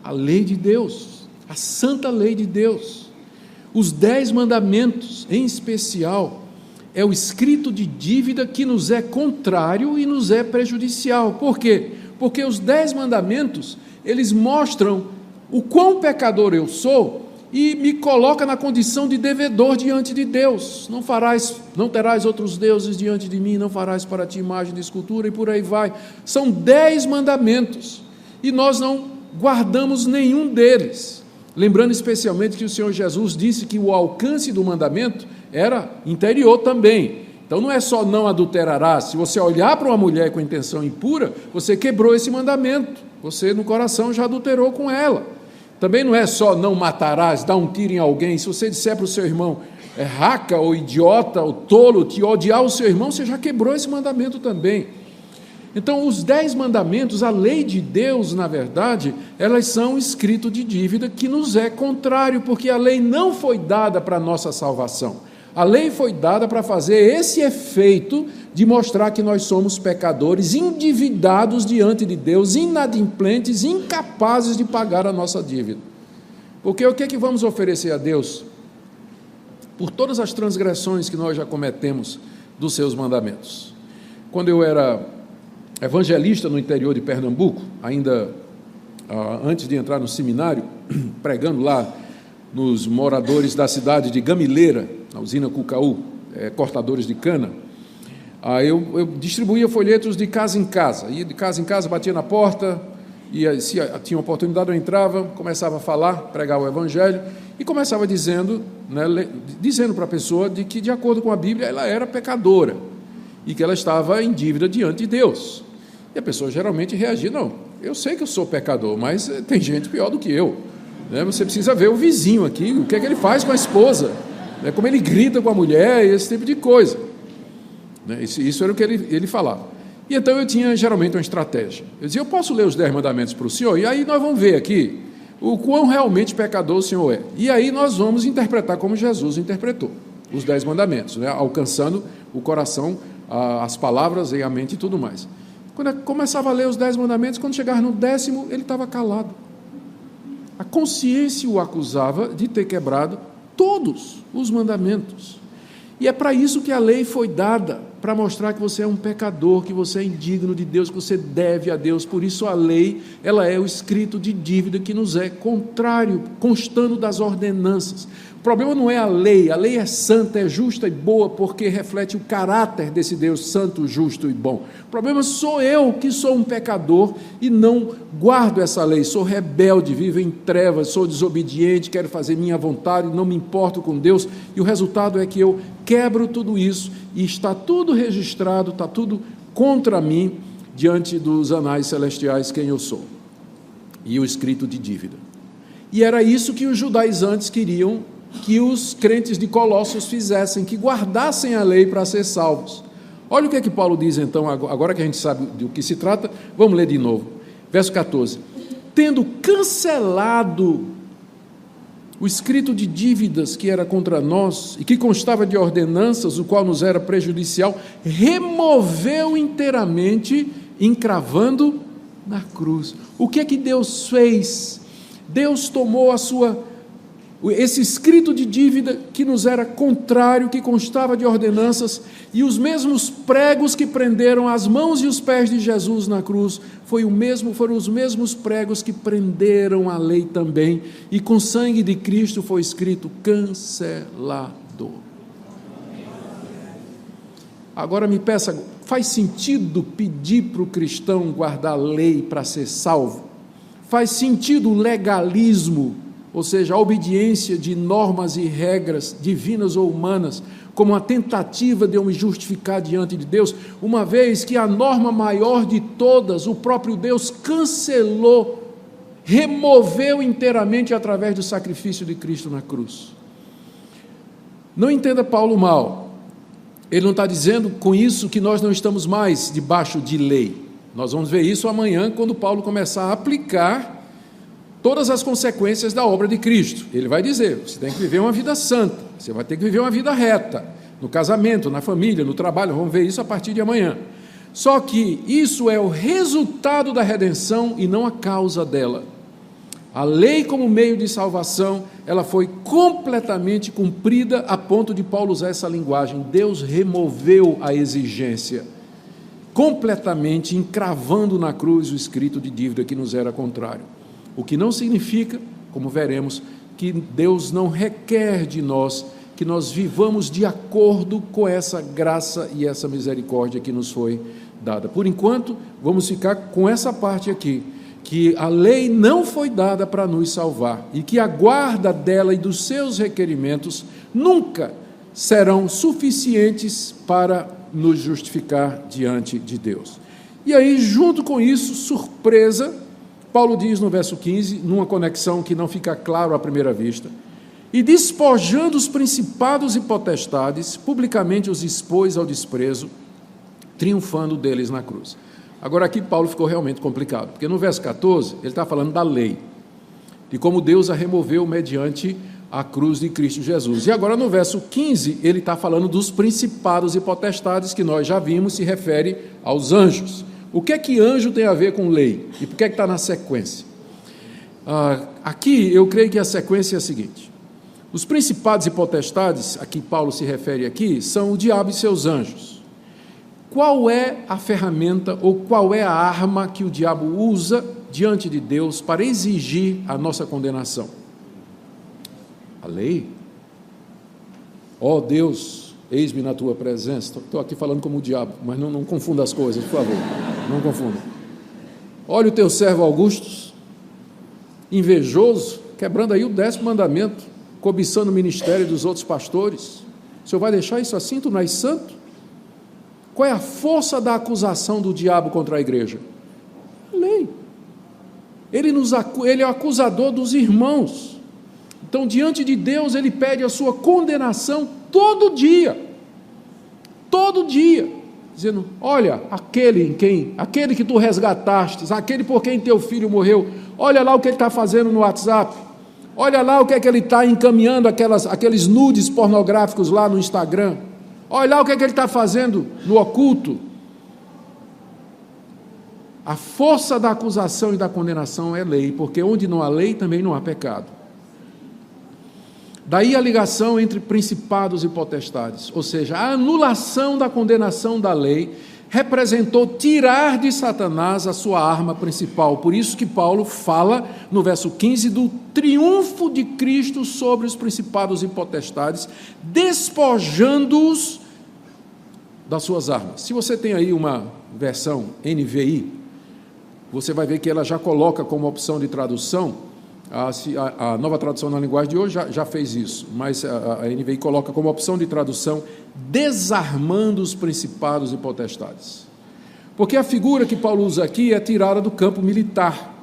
A lei de Deus, a santa lei de Deus. Os 10 mandamentos, em especial, é o escrito de dívida que nos é contrário e nos é prejudicial. Por quê? Porque os 10 mandamentos, eles mostram o quão pecador eu sou e me coloca na condição de devedor diante de Deus. Não terás outros deuses diante de mim, não farás para ti imagem de escultura, e por aí vai. São 10 mandamentos e nós não guardamos nenhum deles. Lembrando especialmente que o Senhor Jesus disse que o alcance do mandamento era interior também. Então não é só não adulterarás. Se você olhar para uma mulher com intenção impura, você quebrou esse mandamento. Você no coração já adulterou com ela. Também não é só não matarás, dar um tiro em alguém. Se você disser para o seu irmão raca ou idiota ou tolo, te odiar o seu irmão, você já quebrou esse mandamento também. Então, os 10 mandamentos, a lei de Deus, na verdade, elas são escrito de dívida que nos é contrário, porque a lei não foi dada para a nossa salvação. A lei foi dada para fazer esse efeito de mostrar que nós somos pecadores, endividados diante de Deus, inadimplentes, incapazes de pagar a nossa dívida. Porque o que é que vamos oferecer a Deus? Por todas as transgressões que nós já cometemos dos seus mandamentos. Quando eu era evangelista no interior de Pernambuco, ainda antes de entrar no seminário, pregando lá nos moradores da cidade de Gamileira, na usina Cucaú, cortadores de cana, eu distribuía folhetos de casa em casa, ia de casa em casa, batia na porta, e se tinha oportunidade eu entrava, começava a falar, pregar o Evangelho, e começava dizendo para a pessoa de que, de acordo com a Bíblia, ela era pecadora, e que ela estava em dívida diante de Deus. E a pessoa geralmente reagia: não, eu sei que eu sou pecador, mas tem gente pior do que eu. Você precisa ver o vizinho aqui, o que é que ele faz com a esposa, como ele grita com a mulher, esse tipo de coisa. Isso era o que ele falava. E então eu tinha geralmente uma estratégia. Eu dizia: eu posso ler os 10 mandamentos para o senhor, e aí nós vamos ver aqui o quão realmente pecador o senhor é. E aí nós vamos interpretar como Jesus interpretou os 10 mandamentos, alcançando o coração, as palavras e a mente e tudo mais. Quando eu começava a ler os 10 mandamentos, quando chegava no 10º, ele estava calado. A consciência o acusava de ter quebrado todos os mandamentos. E é para isso que a lei foi dada, para mostrar que você é um pecador, que você é indigno de Deus, que você deve a Deus. Por isso a lei, ela é o escrito de dívida que nos é contrário, constando das ordenanças. O problema não é a lei é santa, é justa e boa, porque reflete o caráter desse Deus santo, justo e bom. O problema sou eu, que sou um pecador e não guardo essa lei, sou rebelde, vivo em trevas, sou desobediente, quero fazer minha vontade, não me importo com Deus, e o resultado é que eu quebro tudo isso, e está tudo registrado, está tudo contra mim, diante dos anais celestiais, quem eu sou, e o escrito de dívida. E era isso que os judaizantes queriam que os crentes de Colossos fizessem, que guardassem a lei para ser salvos. Olha o que é que Paulo diz então, agora que a gente sabe do que se trata, vamos ler de novo. Verso 14: tendo cancelado o escrito de dívidas que era contra nós e que constava de ordenanças, o qual nos era prejudicial, removeu inteiramente, encravando na cruz. O que é que Deus fez? Deus tomou esse escrito de dívida que nos era contrário, que constava de ordenanças, e os mesmos pregos que prenderam as mãos e os pés de Jesus na cruz, foram os mesmos pregos que prenderam a lei também, e com sangue de Cristo foi escrito cancelador. Agora me peça, faz sentido pedir para o cristão guardar a lei para ser salvo? Faz sentido o legalismo, ou seja, a obediência de normas e regras divinas ou humanas, como uma tentativa de eu me justificar diante de Deus, uma vez que a norma maior de todas, o próprio Deus cancelou, removeu inteiramente através do sacrifício de Cristo na cruz. Não entenda Paulo mal, ele não está dizendo com isso que nós não estamos mais debaixo de lei. Nós vamos ver isso amanhã, quando Paulo começar a aplicar todas as consequências da obra de Cristo. Ele vai dizer: você tem que viver uma vida santa, você vai ter que viver uma vida reta, no casamento, na família, no trabalho. Vamos ver isso a partir de amanhã. Só que isso é o resultado da redenção e não a causa dela. A lei como meio de salvação, ela foi completamente cumprida a ponto de Paulo usar essa linguagem. Deus removeu a exigência completamente, encravando na cruz o escrito de dívida que nos era contrário. O que não significa, como veremos, que Deus não requer de nós que nós vivamos de acordo com essa graça e essa misericórdia que nos foi dada. Por enquanto, vamos ficar com essa parte aqui, que a lei não foi dada para nos salvar e que a guarda dela e dos seus requerimentos nunca serão suficientes para nos justificar diante de Deus. E aí, junto com isso, surpresa, Paulo diz no verso 15, numa conexão que não fica claro à primeira vista: e despojando os principados e potestades, publicamente os expôs ao desprezo, triunfando deles na cruz. Agora aqui Paulo ficou realmente complicado, porque no verso 14 ele está falando da lei, de como Deus a removeu mediante a cruz de Cristo Jesus. E agora no verso 15 ele está falando dos principados e potestades, que nós já vimos, se refere aos anjos. O que é que anjo tem a ver com lei? E por que é que está na sequência? Aqui eu creio que a sequência é a seguinte: os principados e potestades, a que Paulo se refere aqui, são o diabo e seus anjos. Qual é a ferramenta ou qual é a arma que o diabo usa diante de Deus para exigir a nossa condenação? A lei. Ó Deus, eis-me na tua presença. Estou aqui falando como o diabo, mas não confunda as coisas, por favor, não confunda. Olha o teu servo Augustus, invejoso, quebrando aí o 10º mandamento, cobiçando o ministério dos outros pastores. O senhor vai deixar isso assim? Tu não és santo? Qual é a força da acusação do diabo contra a igreja? A lei. Ele é o acusador dos irmãos. Então, diante de Deus, ele pede a sua condenação todo dia, dizendo: olha, aquele que tu resgataste, aquele por quem teu filho morreu, olha lá o que ele está fazendo no WhatsApp, olha lá o que é que ele está encaminhando, aqueles nudes pornográficos lá no Instagram, olha lá o que é que ele está fazendo no oculto. A força da acusação e da condenação é lei, porque onde não há lei também não há pecado. Daí a ligação entre principados e potestades, ou seja, a anulação da condenação da lei representou tirar de Satanás a sua arma principal. Por isso que Paulo fala no verso 15 do triunfo de Cristo sobre os principados e potestades, despojando-os das suas armas. Se você tem aí uma versão NVI, você vai ver que ela já coloca como opção de tradução, a nova tradução na linguagem de hoje já fez isso, mas a NVI coloca como opção de tradução: desarmando os principados e potestades. Porque a figura que Paulo usa aqui é tirada do campo militar.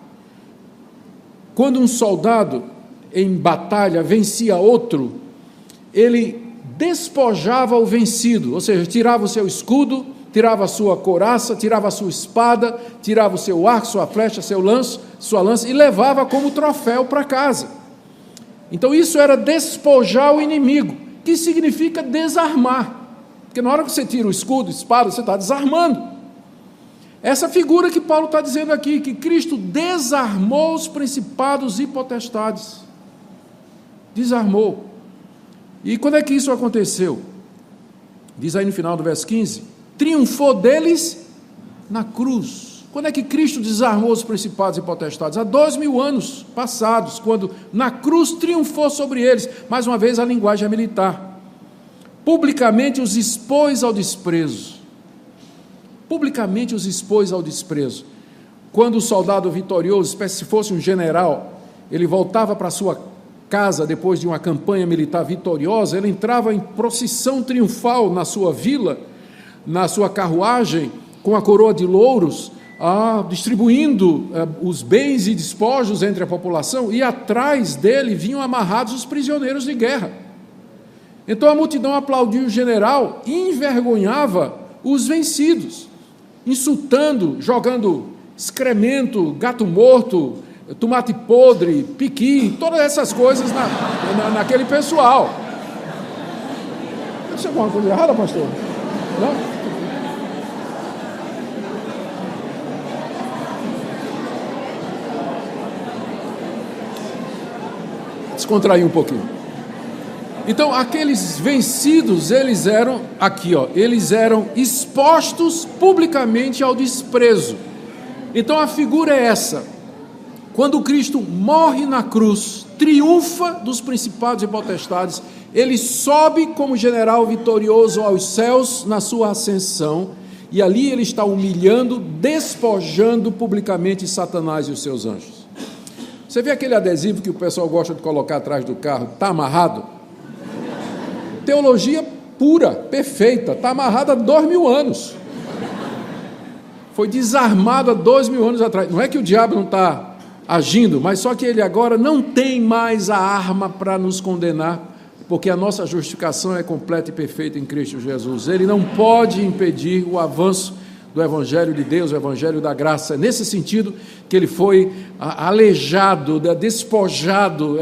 Quando um soldado em batalha vencia outro, ele despojava o vencido, ou seja, tirava o seu escudo, tirava a sua couraça, tirava a sua espada, tirava o seu arco, sua flecha, sua lança e levava como troféu para casa. Então isso era despojar o inimigo, que significa desarmar, porque na hora que você tira o escudo, a espada, você está desarmando. Essa figura que Paulo está dizendo aqui, que Cristo desarmou os principados e potestades, desarmou. E quando é que isso aconteceu? Diz aí no final do verso 15, triunfou deles na cruz. Quando é que Cristo desarmou os principados e potestades? Há 2000 anos passados, quando na cruz triunfou sobre eles. Mais uma vez a linguagem é militar. Publicamente os expôs ao desprezo. Publicamente os expôs ao desprezo. Quando o soldado vitorioso, se fosse um general, ele voltava para sua casa depois de uma campanha militar vitoriosa, ele entrava em procissão triunfal na sua vila, na sua carruagem, com a coroa de louros, distribuindo os bens e despojos entre a população, e atrás dele vinham amarrados os prisioneiros de guerra. Então a multidão aplaudia o general e envergonhava os vencidos, insultando, jogando excremento, gato morto, tomate podre, piqui, todas essas coisas naquele pessoal. Isso é alguma coisa errada, pastor? Não? Descontrair um pouquinho. Então, aqueles vencidos, eles eram expostos publicamente ao desprezo. Então, a figura é essa: quando Cristo morre na cruz, triunfa dos principados e potestades, ele sobe como general vitorioso aos céus na sua ascensão, e ali ele está humilhando, despojando publicamente Satanás e os seus anjos. Você vê aquele adesivo que o pessoal gosta de colocar atrás do carro, está amarrado? Teologia pura, perfeita, está amarrado há 2000 anos. Foi desarmado há 2000 anos atrás. Não é que o diabo não está agindo, mas só que ele agora não tem mais a arma para nos condenar, porque a nossa justificação é completa e perfeita em Cristo Jesus. Ele não pode impedir o avanço do Evangelho de Deus, o Evangelho da graça. É nesse sentido que ele foi aleijado, despojado,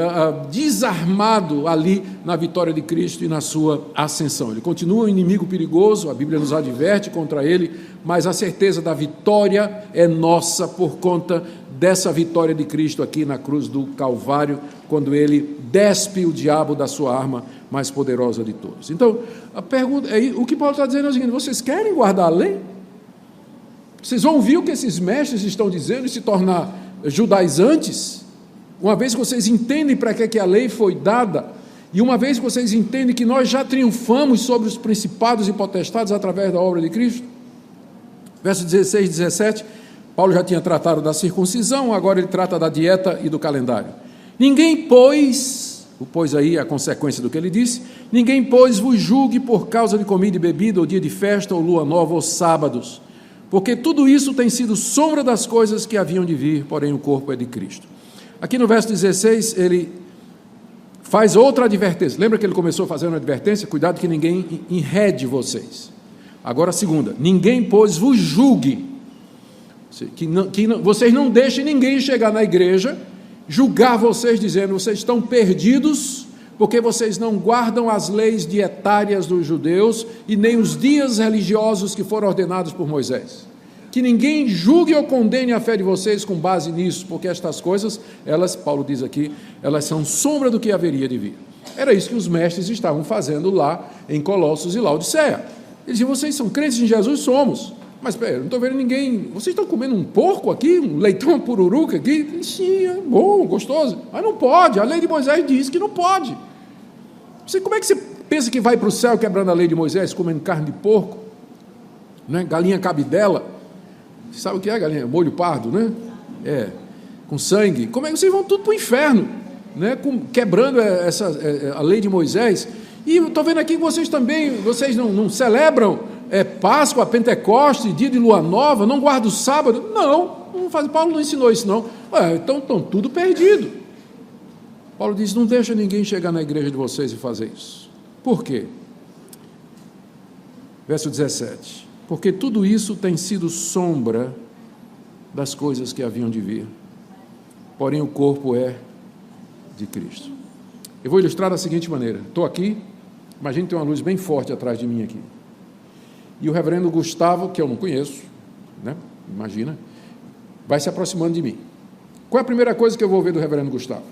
desarmado ali na vitória de Cristo e na sua ascensão. Ele continua um inimigo perigoso, a Bíblia nos adverte contra ele, mas a certeza da vitória é nossa por conta dessa vitória de Cristo aqui na cruz do Calvário, quando ele despe o diabo da sua arma mais poderosa de todos. Então, a pergunta, o que Paulo está dizendo é o seguinte: vocês querem guardar a lei? Vocês vão ouvir o que esses mestres estão dizendo e se tornar judaizantes? Uma vez que vocês entendem para que a lei foi dada, E uma vez que vocês entendem que nós já triunfamos sobre os principados e potestades através da obra de Cristo, versos 16 e 17, Paulo já tinha tratado da circuncisão, agora ele trata da dieta e do calendário. Ninguém, pois, o pois aí é a consequência do que ele disse, ninguém, pois, vos julgue por causa de comida e bebida, ou dia de festa, ou lua nova, ou sábados, porque tudo isso tem sido sombra das coisas que haviam de vir, porém o corpo é de Cristo. Aqui no verso 16, ele faz outra advertência. Lembra que ele começou fazendo uma advertência? Cuidado que ninguém enrede vocês. Agora a segunda, ninguém, pois, vos julgue. Vocês não deixem ninguém chegar na igreja, julgar vocês, dizendo, vocês estão perdidos, porque vocês não guardam as leis dietárias dos judeus, e nem os dias religiosos que foram ordenados por Moisés. Que ninguém julgue ou condene a fé de vocês com base nisso, porque estas coisas, elas, Paulo diz aqui, elas são sombra do que haveria de vir. Era isso que os mestres estavam fazendo lá em Colossos e Laodiceia. Eles diziam, vocês são crentes em Jesus? Somos. Mas, pera, eu não estou vendo ninguém, vocês estão comendo um porco aqui, um leitão, uma pururuca aqui? Sim, é bom, gostoso. Mas não pode, a lei de Moisés diz que não pode. Como é que você pensa que vai para o céu quebrando a lei de Moisés, comendo carne de porco? Né? Galinha cabidela? Você sabe o que é galinha? Molho pardo, né? Com sangue. Como é que vocês vão tudo para o inferno, né? Quebrando a lei de Moisés? E estou vendo aqui que vocês também, vocês não celebram Páscoa, Pentecoste, dia de lua nova, não guardam o sábado? Não faz. Paulo não ensinou isso, não. Então estão tudo perdido. Paulo diz, não deixa ninguém chegar na igreja de vocês e fazer isso. Por quê? Verso 17. Porque tudo isso tem sido sombra das coisas que haviam de vir. Porém, o corpo é de Cristo. Eu vou ilustrar da seguinte maneira. Estou aqui, imagine que tem uma luz bem forte atrás de mim aqui. E o reverendo Gustavo, que eu não conheço, né? Imagina, vai se aproximando de mim. Qual é a primeira coisa que eu vou ver do reverendo Gustavo?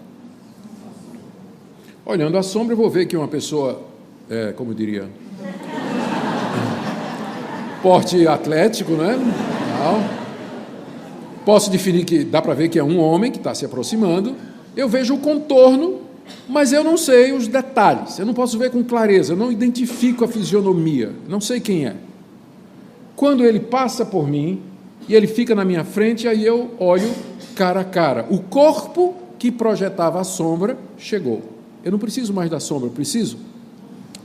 Olhando a sombra, eu vou ver que uma pessoa, como eu diria, porte atlético, né? Posso definir que dá para ver que é um homem que está se aproximando. Eu vejo o contorno, mas eu não sei os detalhes. Eu não posso ver com clareza, eu não identifico a fisionomia, não sei quem é. Quando ele passa por mim e ele fica na minha frente, aí eu olho cara a cara. O corpo que projetava a sombra chegou. Eu não preciso mais da sombra, preciso,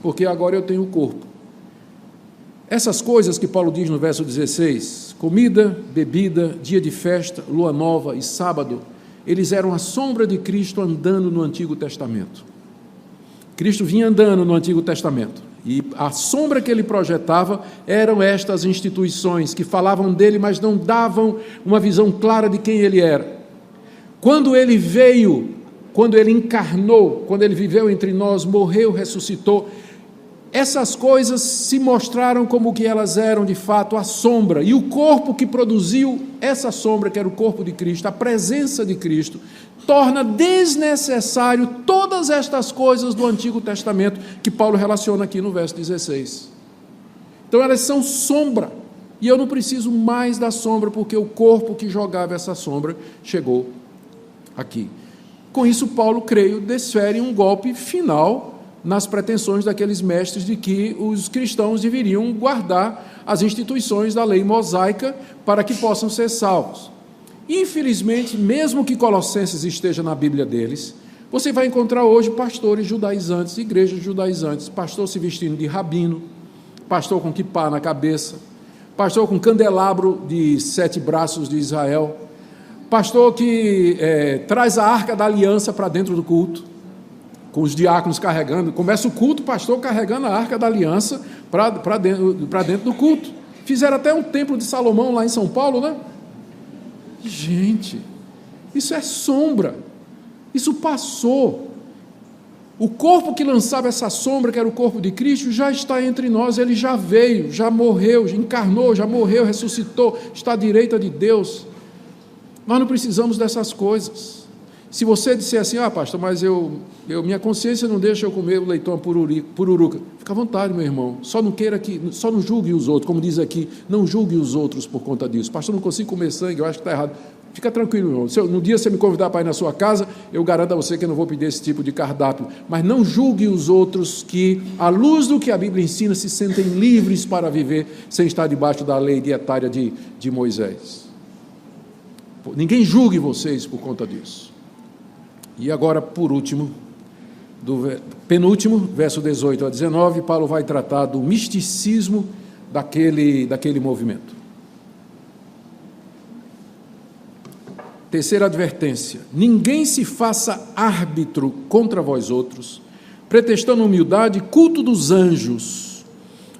porque agora eu tenho o corpo. Essas coisas que Paulo diz no verso 16, comida, bebida, dia de festa, lua nova e sábado, eles eram a sombra de Cristo andando no Antigo Testamento. Cristo vinha andando no Antigo Testamento, e a sombra que ele projetava eram estas instituições que falavam dele, mas não davam uma visão clara de quem ele era. Quando ele veio, quando ele encarnou, quando ele viveu entre nós, morreu, ressuscitou, essas coisas se mostraram como que elas eram de fato a sombra, e o corpo que produziu essa sombra, que era o corpo de Cristo, a presença de Cristo, torna desnecessário todas estas coisas do Antigo Testamento que Paulo relaciona aqui no verso 16. Então elas são sombra, e eu não preciso mais da sombra, porque o corpo que jogava essa sombra chegou aqui. Com isso, Paulo, creio, desfere um golpe final nas pretensões daqueles mestres de que os cristãos deveriam guardar as instituições da lei mosaica para que possam ser salvos. Infelizmente, mesmo que Colossenses esteja na Bíblia deles, você vai encontrar hoje pastores judaizantes, igrejas judaizantes, pastor se vestindo de rabino, pastor com quipá na cabeça, pastor com candelabro de 7 braços de Israel, pastor que traz a arca da aliança para dentro do culto, com os diáconos carregando, começa o culto, o pastor carregando a arca da aliança para dentro do culto. Fizeram até um templo de Salomão lá em São Paulo, né? Gente, isso é sombra, isso passou. O corpo que lançava essa sombra, que era o corpo de Cristo, já está entre nós, ele já veio, já morreu, já encarnou, já morreu, ressuscitou, está à direita de Deus. Nós não precisamos dessas coisas. Se você disser assim, pastor, mas minha consciência não deixa eu comer o leitão pururuca, fica à vontade, meu irmão, só não julgue os outros, como diz aqui, não julgue os outros por conta disso. Pastor, não consigo comer sangue, eu acho que está errado. Fica tranquilo, irmão. No dia que você me convidar para ir na sua casa, eu garanto a você que eu não vou pedir esse tipo de cardápio. Mas não julgue os outros que, à luz do que a Bíblia ensina, se sentem livres para viver sem estar debaixo da lei dietária de Moisés. Ninguém julgue vocês por conta disso. E agora, por último, penúltimo, verso 18 a 19, Paulo vai tratar do misticismo daquele movimento. Terceira advertência: ninguém se faça árbitro contra vós outros, pretextando humildade e culto dos anjos,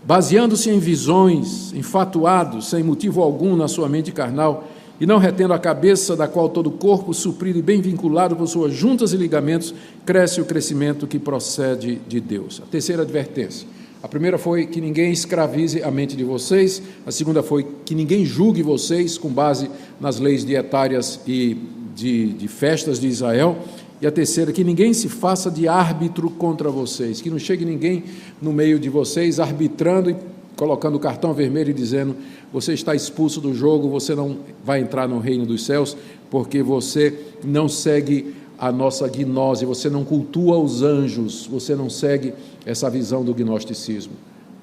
baseando-se em visões, enfatuados, sem motivo algum na sua mente carnal, e não retendo a cabeça, da qual todo o corpo, suprido e bem vinculado por suas juntas e ligamentos, cresce o crescimento que procede de Deus. A terceira advertência: a primeira foi que ninguém escravize a mente de vocês, a segunda foi que ninguém julgue vocês com base nas leis dietárias e de festas de Israel, e a terceira, que ninguém se faça de árbitro contra vocês, que não chegue ninguém no meio de vocês arbitrando e colocando o cartão vermelho e dizendo: você está expulso do jogo, você não vai entrar no reino dos céus, porque você não segue a nossa gnose, você não cultua os anjos, você não segue essa visão do gnosticismo.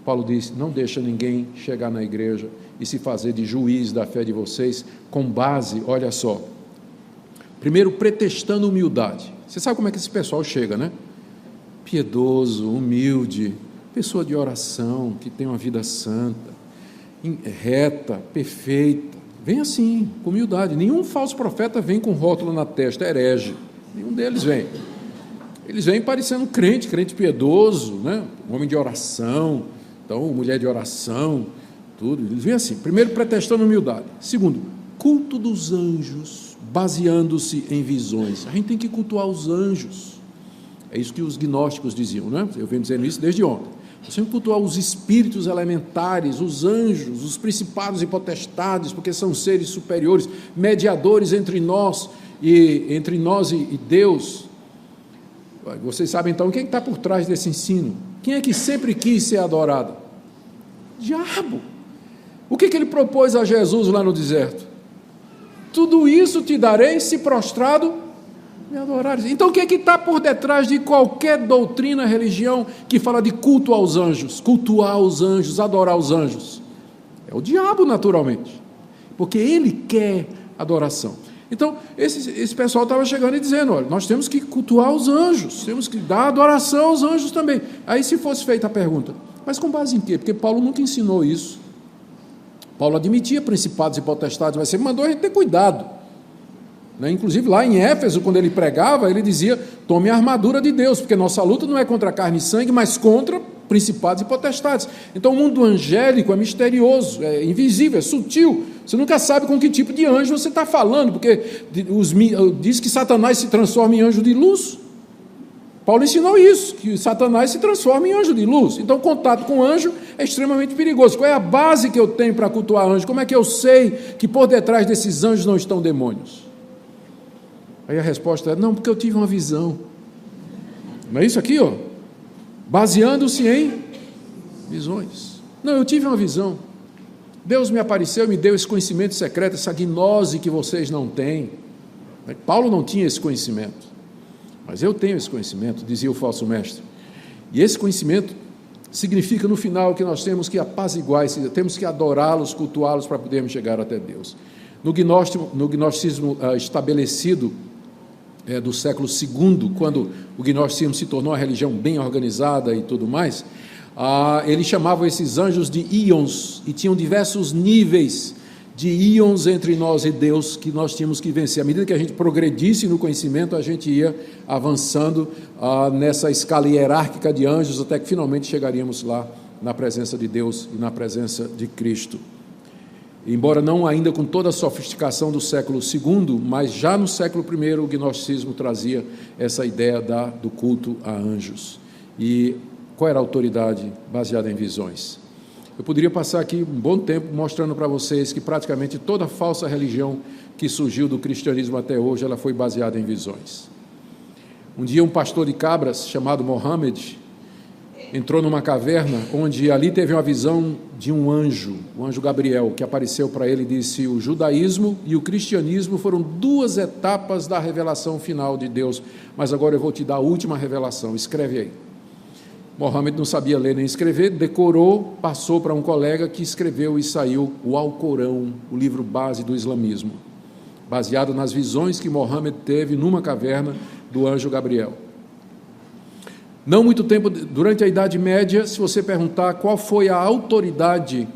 Paulo diz: não deixa ninguém chegar na igreja e se fazer de juiz da fé de vocês com base, olha só, primeiro, pretextando humildade. Você sabe como é que esse pessoal chega, né? Piedoso, humilde, pessoa de oração, que tem uma vida santa, reta, perfeita, vem assim, com humildade. Nenhum falso profeta vem com rótulo na testa, herege. Nenhum deles vem. Eles vêm parecendo crente piedoso, né? Homem de oração, então, mulher de oração, tudo. Eles vêm assim. Primeiro, pretextando humildade. Segundo, culto dos anjos, baseando-se em visões. A gente tem que cultuar os anjos. É isso que os gnósticos diziam, né? Eu venho dizendo isso desde ontem. Nós temos que cultuar os espíritos elementares, os anjos, os principados e potestades, porque são seres superiores, mediadores entre nós e Deus. Vocês sabem então quem está por trás desse ensino? Quem é que sempre quis ser adorado? O diabo. O que ele propôs a Jesus lá no deserto? Tudo isso te darei se prostrado me adorares. Então o que está por detrás de qualquer doutrina, religião que fala de culto aos anjos, cultuar os anjos, adorar os anjos? É o diabo, naturalmente, porque ele quer adoração. Então, esse pessoal estava chegando e dizendo: olha, nós temos que cultuar os anjos, temos que dar adoração aos anjos também. Aí, se fosse feita a pergunta: mas com base em quê? Porque Paulo nunca ensinou isso. Paulo admitia principados e potestades, mas sempre mandou a gente ter cuidado, né? Inclusive, lá em Éfeso, quando ele pregava, ele dizia: tome a armadura de Deus, porque nossa luta não é contra carne e sangue, mas contra principados e potestades. Então, o mundo angélico é misterioso, é invisível, é sutil. Você nunca sabe com que tipo de anjo você está falando, porque diz que Satanás se transforma em anjo de luz. Paulo ensinou isso, que Satanás se transforma em anjo de luz. Então, contato com anjo é extremamente perigoso. Qual é a base que eu tenho para cultuar anjo? Como é que eu sei que por detrás desses anjos não estão demônios? Aí a resposta é: não, porque eu tive uma visão. Não é isso aqui, ó? Baseando-se em visões. Não, eu tive uma visão. Deus me apareceu e me deu esse conhecimento secreto, essa gnose que vocês não têm. Paulo não tinha esse conhecimento, mas eu tenho esse conhecimento, dizia o falso mestre. E esse conhecimento significa, no final, que nós temos que apaziguar, temos que adorá-los, cultuá-los para podermos chegar até Deus. No gnosticismo estabelecido do século II, quando o gnosticismo se tornou uma religião bem organizada e tudo mais, eles chamavam esses anjos de íons, e tinham diversos níveis de íons entre nós e Deus que nós tínhamos que vencer. À medida que a gente progredisse no conhecimento, a gente ia avançando nessa escala hierárquica de anjos, até que finalmente chegaríamos lá na presença de Deus e na presença de Cristo. Embora não ainda com toda a sofisticação do século II, mas já no século I o gnosticismo trazia essa ideia do culto a anjos. E qual era a autoridade baseada em visões? Eu poderia passar aqui um bom tempo mostrando para vocês que praticamente toda falsa religião que surgiu do cristianismo até hoje, ela foi baseada em visões. Um dia um pastor de cabras chamado Mohammed, entrou numa caverna, onde ali teve uma visão de um anjo, o anjo Gabriel, que apareceu para ele e disse: o judaísmo e o cristianismo foram duas etapas da revelação final de Deus, mas agora eu vou te dar a última revelação, escreve aí. Mohammed não sabia ler nem escrever, decorou, passou para um colega que escreveu e saiu o Alcorão, o livro base do islamismo, baseado nas visões que Mohammed teve numa caverna do anjo Gabriel. Não muito tempo, durante a Idade Média, se você perguntar qual foi a autoridade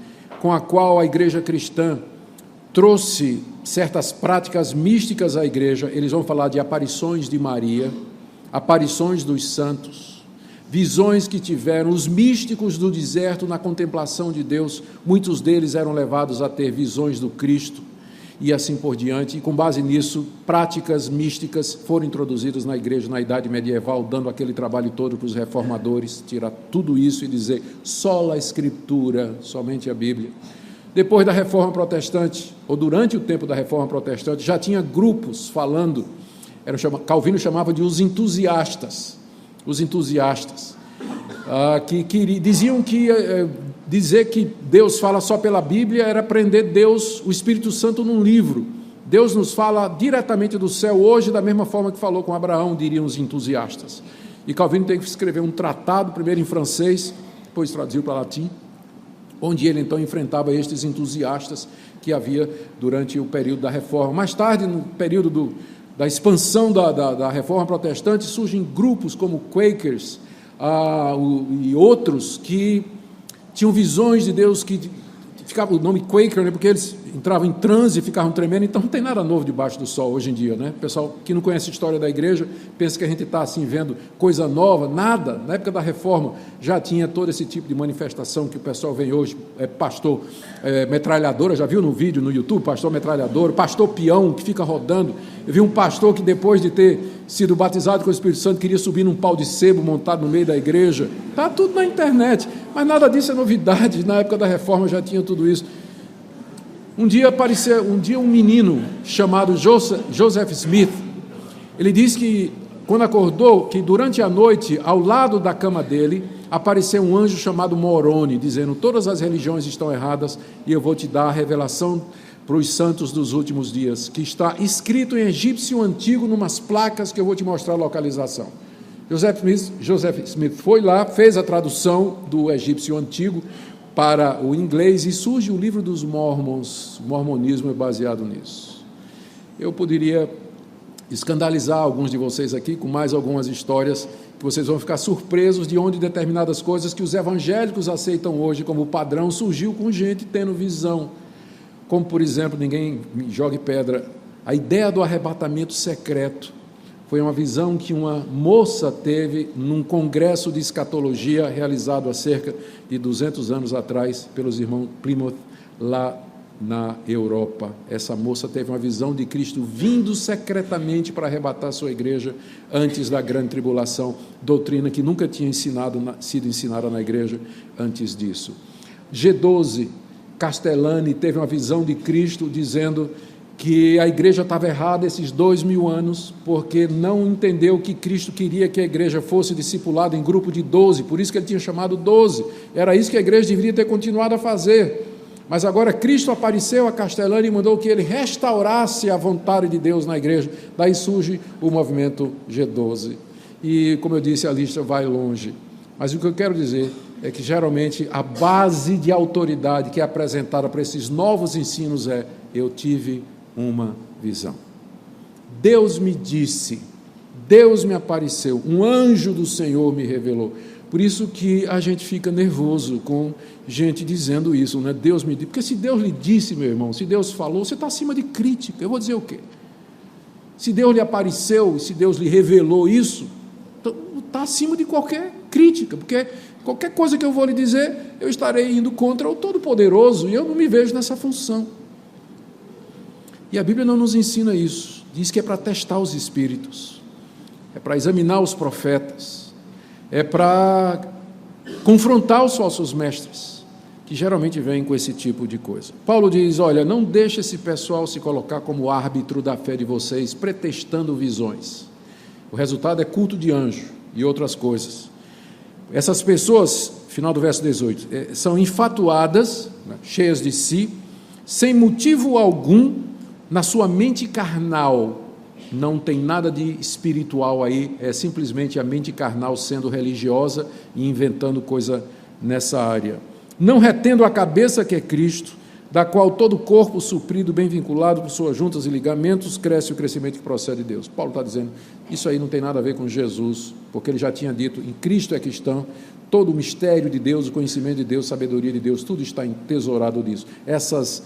com a qual a igreja cristã trouxe certas práticas místicas à igreja, eles vão falar de aparições de Maria, aparições dos santos, visões que tiveram os místicos do deserto na contemplação de Deus. Muitos deles eram levados a ter visões do Cristo e assim por diante, e com base nisso, práticas místicas foram introduzidas na igreja na Idade Medieval, dando aquele trabalho todo para os reformadores, tirar tudo isso e dizer só a Escritura, somente a Bíblia. Depois da Reforma Protestante, ou durante o tempo da Reforma Protestante, já tinha grupos falando, Calvino chamava de os entusiastas, que diziam que dizer que Deus fala só pela Bíblia era prender Deus, o Espírito Santo, num livro. Deus nos fala diretamente do céu hoje, da mesma forma que falou com Abraão, diriam os entusiastas. E Calvino teve que escrever um tratado, primeiro em francês, depois traduziu para latim, onde ele então enfrentava estes entusiastas que havia durante o período da Reforma. Mais tarde, no período da expansão da Reforma Protestante, surgem grupos como Quakers e outros que tinham visões de Deus, que ficava o nome Quaker, né, porque eles entravam em transe e ficavam tremendo. Então não tem nada novo debaixo do sol hoje em dia, né? O pessoal que não conhece a história da igreja pensa que a gente está assim vendo coisa nova. Nada. Na época da Reforma já tinha todo esse tipo de manifestação que o pessoal vem hoje, pastor metralhadora, já viu no vídeo no YouTube, pastor metralhadora, pastor peão que fica rodando. Eu vi um pastor que depois de ter sido batizado com o Espírito Santo queria subir num pau de sebo montado no meio da igreja. Está tudo na internet, mas nada disso é novidade. Na época da Reforma já tinha tudo isso. Um dia apareceu um menino chamado Joseph Smith. Ele disse que quando acordou, que durante a noite, ao lado da cama dele, apareceu um anjo chamado Moroni, dizendo: todas as religiões estão erradas e eu vou te dar a revelação para os santos dos últimos dias, que está escrito em egípcio antigo, numas placas que eu vou te mostrar a localização. Joseph Smith foi lá, fez a tradução do egípcio antigo para o inglês e surge o livro dos Mormons. O mormonismo é baseado nisso. Eu poderia escandalizar alguns de vocês aqui com mais algumas histórias que vocês vão ficar surpresos de onde determinadas coisas que os evangélicos aceitam hoje como padrão surgiu com gente tendo visão. Como, por exemplo, ninguém me jogue pedra, a ideia do arrebatamento secreto foi uma visão que uma moça teve num congresso de escatologia realizado há cerca de 200 anos atrás pelos irmãos Plymouth, lá na Europa. Essa moça teve uma visão de Cristo vindo secretamente para arrebatar sua igreja antes da grande tribulação, doutrina que nunca tinha sido ensinada na igreja antes disso. G12, Castellani, teve uma visão de Cristo dizendo que a igreja estava errada esses 2000 anos, porque não entendeu que Cristo queria que a igreja fosse discipulada em grupo de 12, por isso que ele tinha chamado 12, era isso que a igreja deveria ter continuado a fazer, mas agora Cristo apareceu a Castellani e mandou que ele restaurasse a vontade de Deus na igreja, daí surge o movimento G12, e como eu disse, a lista vai longe, mas o que eu quero dizer é que geralmente a base de autoridade que é apresentada para esses novos ensinos é: eu tive uma visão, Deus me disse, Deus me apareceu, um anjo do Senhor me revelou. Por isso que a gente fica nervoso com gente dizendo isso, né? Deus me disse, porque se Deus lhe disse, meu irmão, se Deus falou, você está acima de crítica. Eu vou dizer o quê? Se Deus lhe apareceu, se Deus lhe revelou isso, está acima de qualquer crítica, porque qualquer coisa que eu vou lhe dizer, eu estarei indo contra o Todo-Poderoso, e eu não me vejo nessa função. E a Bíblia não nos ensina isso, diz que é para testar os espíritos, é para examinar os profetas, é para confrontar os falsos mestres, que geralmente vêm com esse tipo de coisa. Paulo diz: olha, não deixe esse pessoal se colocar como árbitro da fé de vocês, pretextando visões. O resultado é culto de anjo e outras coisas. Essas pessoas, final do verso 18, são infatuadas, né, cheias de si, sem motivo algum, na sua mente carnal. Não tem nada de espiritual aí, é simplesmente a mente carnal sendo religiosa e inventando coisa nessa área. Não retendo a cabeça que é Cristo, da qual todo o corpo suprido, bem vinculado por suas juntas e ligamentos, cresce o crescimento que procede de Deus. Paulo está dizendo, isso aí não tem nada a ver com Jesus, porque ele já tinha dito, em Cristo é que estão todo o mistério de Deus, o conhecimento de Deus, a sabedoria de Deus, tudo está entesourado nisso. Essas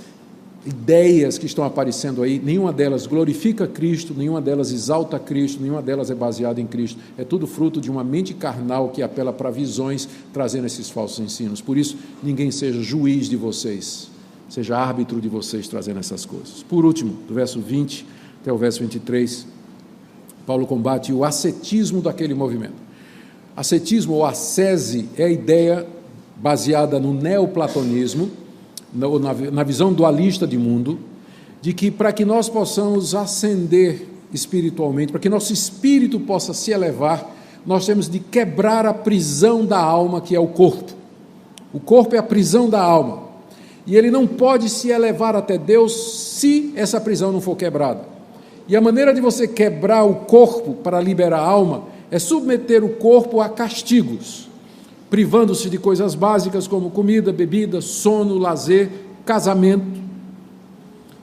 ideias que estão aparecendo aí, nenhuma delas glorifica Cristo, nenhuma delas exalta Cristo, nenhuma delas é baseada em Cristo. É tudo fruto de uma mente carnal que apela para visões, trazendo esses falsos ensinos. Por isso, ninguém seja juiz de vocês, seja árbitro de vocês trazendo essas coisas. Por último, do verso 20 até o verso 23, Paulo combate o ascetismo daquele movimento. Ascetismo ou ascese é a ideia baseada no neoplatonismo, na visão dualista de mundo, de que para que nós possamos ascender espiritualmente, para que nosso espírito possa se elevar, nós temos de quebrar a prisão da alma, que é o corpo. O corpo é a prisão da alma, e ele não pode se elevar até Deus se essa prisão não for quebrada. E a maneira de você quebrar o corpo para liberar a alma é submeter o corpo a castigos, privando-se de coisas básicas como comida, bebida, sono, lazer, casamento.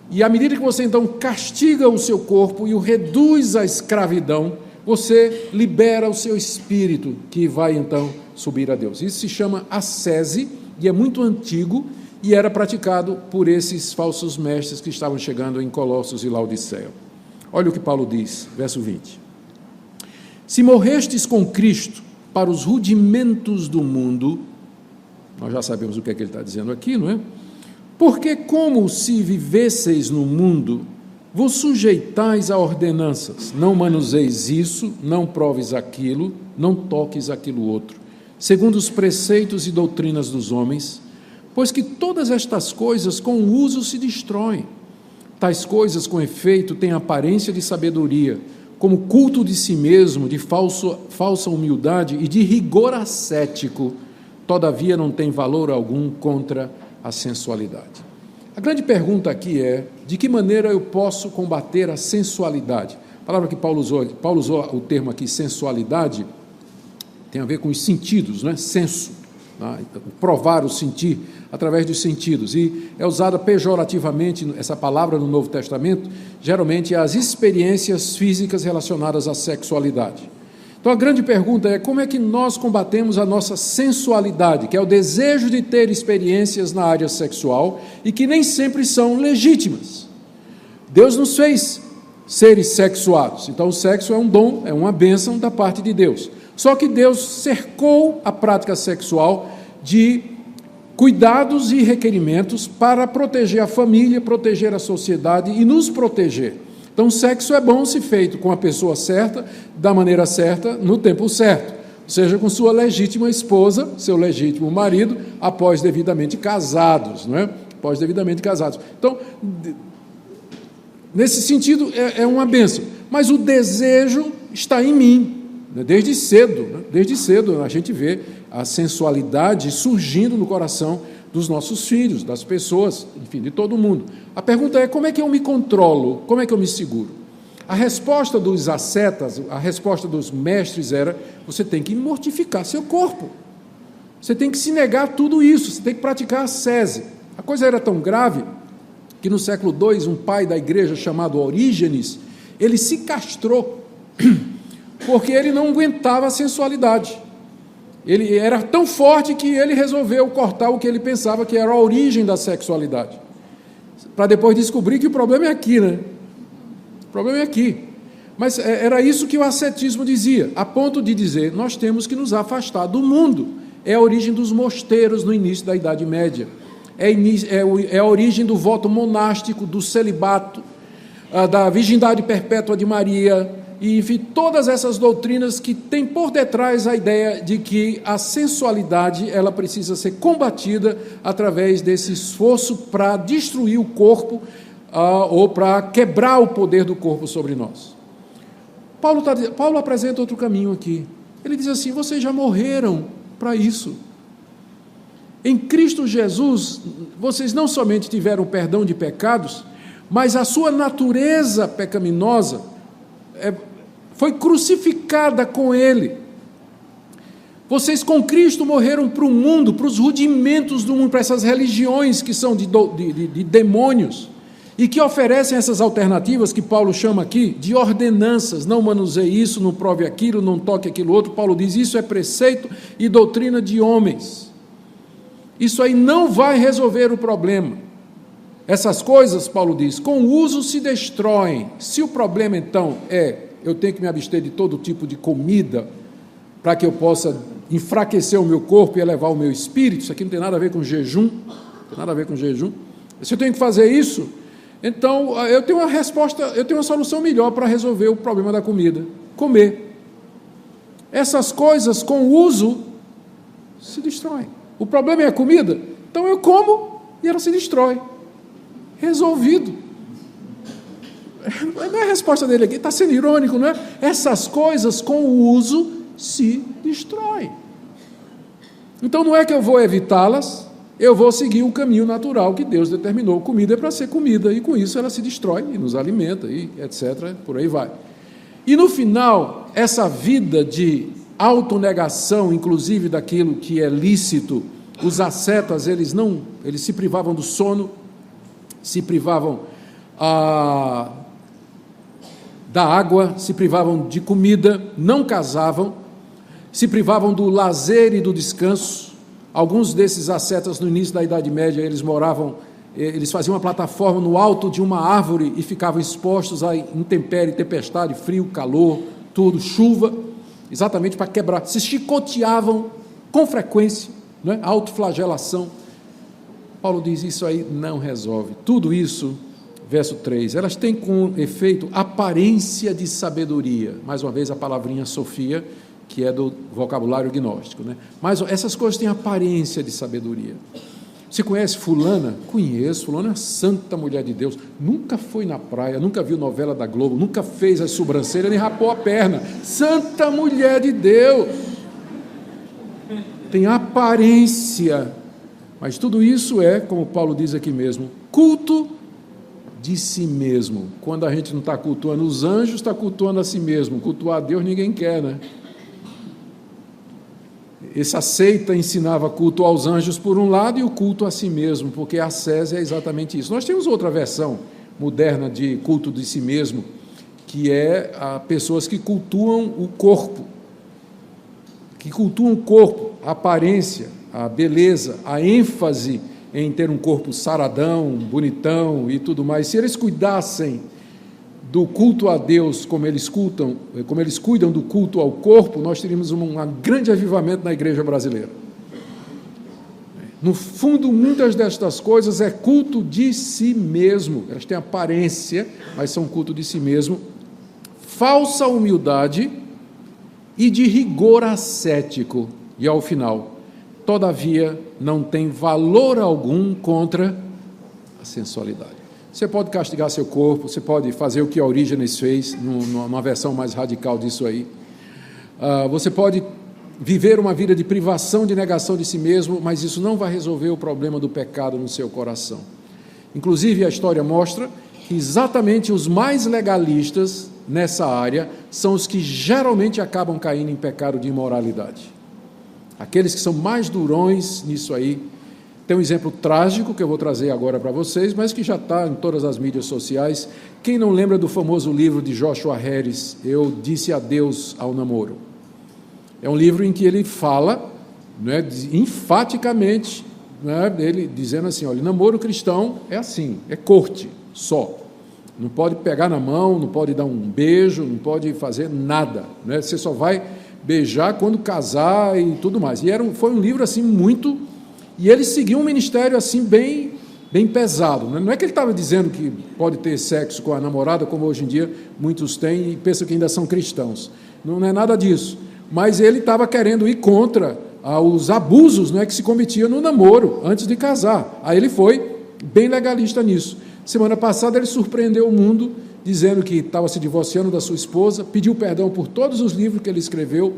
E à medida que você então castiga o seu corpo e o reduz à escravidão, você libera o seu espírito, que vai então subir a Deus. Isso se chama ascese e é muito antigo e era praticado por esses falsos mestres que estavam chegando em Colossos e Laodiceia. Olha o que Paulo diz, verso 20. Se morrestes com Cristo para os rudimentos do mundo, nós já sabemos o que é que ele está dizendo aqui, não é? Porque como se vivesseis no mundo, vos sujeitais a ordenanças, não manuseis isso, não proves aquilo, não toques aquilo outro, segundo os preceitos e doutrinas dos homens, pois que todas estas coisas com o uso se destroem. Tais coisas, com efeito, têm aparência de sabedoria, como culto de si mesmo, de falsa humildade e de rigor ascético, todavia não tem valor algum contra a sensualidade. A grande pergunta aqui é, de que maneira eu posso combater a sensualidade? A palavra que Paulo usou o termo aqui, sensualidade, tem a ver com os sentidos, não é? Senso, né? Provar o sentir através dos sentidos, e é usada pejorativamente essa palavra no Novo Testamento, geralmente as experiências físicas relacionadas à sexualidade. Então a grande pergunta é, como é que nós combatemos a nossa sensualidade, que é o desejo de ter experiências na área sexual e que nem sempre são legítimas. Deus nos fez seres sexuados, então o sexo é um dom, é uma bênção da parte de Deus. Só que Deus cercou a prática sexual de cuidados e requerimentos para proteger a família, proteger a sociedade e nos proteger. Então, o sexo é bom se feito com a pessoa certa, da maneira certa, no tempo certo, ou seja, com sua legítima esposa, seu legítimo marido, após devidamente casados, não é? Após devidamente casados. Então, nesse sentido, é uma bênção. Mas o desejo está em mim, né? Desde cedo, né? Desde cedo a gente vê a sensualidade surgindo no coração dos nossos filhos, das pessoas, enfim, de todo mundo. A pergunta é, como é que eu me controlo? Como é que eu me seguro? A resposta dos ascetas, a resposta dos mestres era, você tem que mortificar seu corpo. Você tem que se negar a tudo isso, você tem que praticar a ascese. A coisa era tão grave que no século II, um pai da igreja chamado Orígenes, ele se castrou, porque ele não aguentava a sensualidade. Ele era tão forte que ele resolveu cortar o que ele pensava que era a origem da sexualidade, para depois descobrir que o problema é aqui, né? O problema é aqui. Mas era isso que o ascetismo dizia, a ponto de dizer, nós temos que nos afastar do mundo. É a origem dos mosteiros no início da Idade Média, é a origem do voto monástico, do celibato, da virgindade perpétua de Maria, e, enfim, todas essas doutrinas que têm por detrás a ideia de que a sensualidade ela precisa ser combatida através desse esforço para destruir o corpo ou para quebrar o poder do corpo sobre nós. Paulo apresenta outro caminho aqui. Ele diz assim, vocês já morreram para isso. Em Cristo Jesus, vocês não somente tiveram perdão de pecados, mas a sua natureza pecaminosa foi crucificada com Ele. Vocês com Cristo morreram para o mundo, para os rudimentos do mundo, para essas religiões que são de demônios, e que oferecem essas alternativas que Paulo chama aqui de ordenanças. Não manuseie isso, não prove aquilo, não toque aquilo outro. Paulo diz, isso é preceito e doutrina de homens. Isso aí não vai resolver o problema. Essas coisas, Paulo diz, com o uso se destroem. Se o problema, então, eu tenho que me abster de todo tipo de comida para que eu possa enfraquecer o meu corpo e elevar o meu espírito, isso aqui não tem nada a ver com jejum, Se eu tenho que fazer isso, então eu tenho uma resposta, eu tenho uma solução melhor para resolver o problema da comida: comer. Essas coisas, com o uso, se destroem. O problema é a comida, então eu como e ela se destrói. Resolvido. Não é a resposta dele aqui, está sendo irônico, não é? Essas coisas, com o uso, se destroem. Então não é que eu vou evitá-las, eu vou seguir o caminho natural que Deus determinou. Comida é para ser comida, e com isso ela se destrói e nos alimenta, e etc., por aí vai. E no final, essa vida de autonegação, inclusive daquilo que é lícito, os ascetas, eles se privavam do sono, se privavam da água, se privavam de comida, não casavam, se privavam do lazer e do descanso. Alguns desses ascetas, no início da Idade Média, eles faziam uma plataforma no alto de uma árvore e ficavam expostos a intempérie, tempestade, frio, calor, tudo, chuva, exatamente para quebrar. Se chicoteavam com frequência, não é? Autoflagelação. Paulo diz, isso aí não resolve. Tudo isso, verso 3, elas têm com efeito aparência de sabedoria. Mais uma vez a palavrinha Sofia, que é do vocabulário gnóstico, né? Mas essas coisas têm aparência de sabedoria. Você conhece fulana? Conheço. Fulana é uma santa mulher de Deus. Nunca foi na praia, nunca viu novela da Globo, nunca fez as sobrancelhas, nem rapou a perna. Santa mulher de Deus. Tem aparência. Mas tudo isso é, como Paulo diz aqui mesmo, culto de si mesmo. Quando a gente não está cultuando os anjos, está cultuando a si mesmo. Cultuar a Deus ninguém quer, né? Essa seita ensinava culto aos anjos por um lado e o culto a si mesmo, porque a ascese é exatamente isso. Nós temos outra versão moderna de culto de si mesmo, que é a pessoas que cultuam o corpo, a aparência, a beleza, a ênfase em ter um corpo saradão, bonitão e tudo mais. Se eles cuidassem do culto a Deus como eles cuidam do culto ao corpo, nós teríamos um grande avivamento na igreja brasileira. No fundo, muitas destas coisas é culto de si mesmo. Elas têm aparência, mas são culto de si mesmo. Falsa humildade e de rigor ascético. E ao final, todavia, não tem valor algum contra a sensualidade. Você pode castigar seu corpo, você pode fazer o que a Orígenes fez, numa versão mais radical disso aí. Você pode viver uma vida de privação, de negação de si mesmo, mas isso não vai resolver o problema do pecado no seu coração. Inclusive, a história mostra que exatamente os mais legalistas nessa área são os que geralmente acabam caindo em pecado de imoralidade. Aqueles que são mais durões nisso aí. Tem um exemplo trágico que eu vou trazer agora para vocês, mas que já está em todas as mídias sociais. Quem não lembra do famoso livro de Joshua Harris, Eu Disse Adeus ao Namoro? É um livro em que ele fala, né, enfaticamente, né, ele dizendo assim, olha, namoro cristão é assim, é corte só. Não pode pegar na mão, não pode dar um beijo, não pode fazer nada, né? Você só vai beijar quando casar e tudo mais. E foi um livro assim muito... E ele seguiu um ministério assim bem pesado. Não é que ele estava dizendo que pode ter sexo com a namorada, como hoje em dia muitos têm e pensam que ainda são cristãos. Não é nada disso. Mas ele estava querendo ir contra os abusos, não é, que se cometiam no namoro antes de casar. Aí ele foi bem legalista nisso. Semana passada ele surpreendeu o mundo dizendo que estava se divorciando da sua esposa, pediu perdão por todos os livros que ele escreveu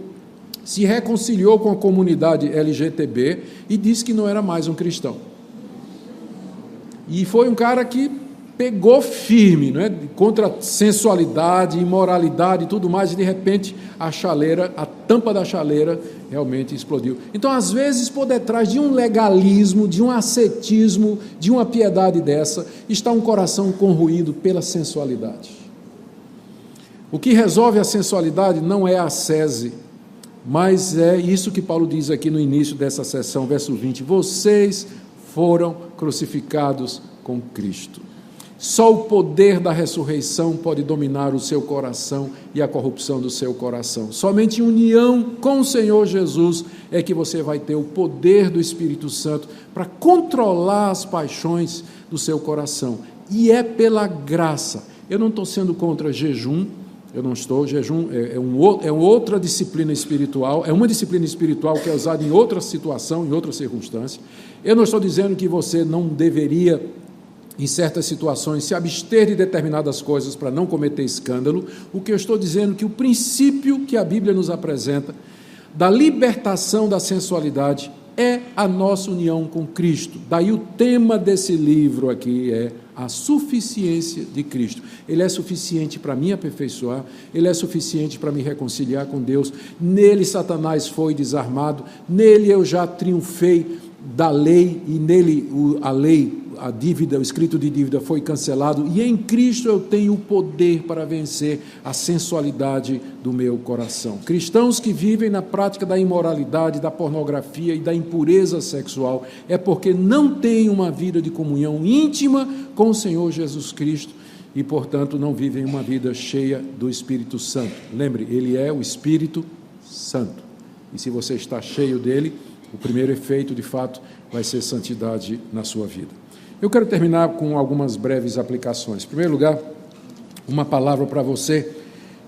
se reconciliou com a comunidade LGTB e disse que não era mais um cristão. E foi um cara que pegou firme, não é? Contra a sensualidade, imoralidade e tudo mais, e de repente a tampa da chaleira realmente explodiu. Então, às vezes, por detrás de um legalismo, de um ascetismo, de uma piedade dessa, está um coração corroído pela sensualidade. O que resolve a sensualidade não é a ascese, mas é isso que Paulo diz aqui no início dessa sessão, verso 20: vocês foram crucificados com Cristo. Só o poder da ressurreição pode dominar o seu coração e a corrupção do seu coração. Somente em união com o Senhor Jesus é que você vai ter o poder do Espírito Santo para controlar as paixões do seu coração. E é pela graça. Eu não estou sendo contra jejum, eu não estou. Jejum é outra disciplina espiritual, é uma disciplina espiritual que é usada em outra situação, em outra circunstância. Eu não estou dizendo que você não deveria, em certas situações, se abster de determinadas coisas para não cometer escândalo. O que eu estou dizendo é que o princípio que a Bíblia nos apresenta da libertação da sensualidade é a nossa união com Cristo. Daí o tema desse livro aqui é a suficiência de Cristo. Ele é suficiente para me aperfeiçoar, ele é suficiente para me reconciliar com Deus. Nele Satanás foi desarmado, nele eu já triunfei da lei, e nele a lei, a dívida, o escrito de dívida foi cancelado, e em Cristo eu tenho o poder para vencer a sensualidade do meu coração. Cristãos que vivem na prática da imoralidade, da pornografia e da impureza sexual é porque não têm uma vida de comunhão íntima com o Senhor Jesus Cristo e, portanto, não vivem uma vida cheia do Espírito Santo. Lembre, Ele é o Espírito Santo, e se você está cheio dele, o primeiro efeito, de fato, vai ser santidade na sua vida. Eu quero terminar com algumas breves aplicações. Em primeiro lugar, uma palavra para você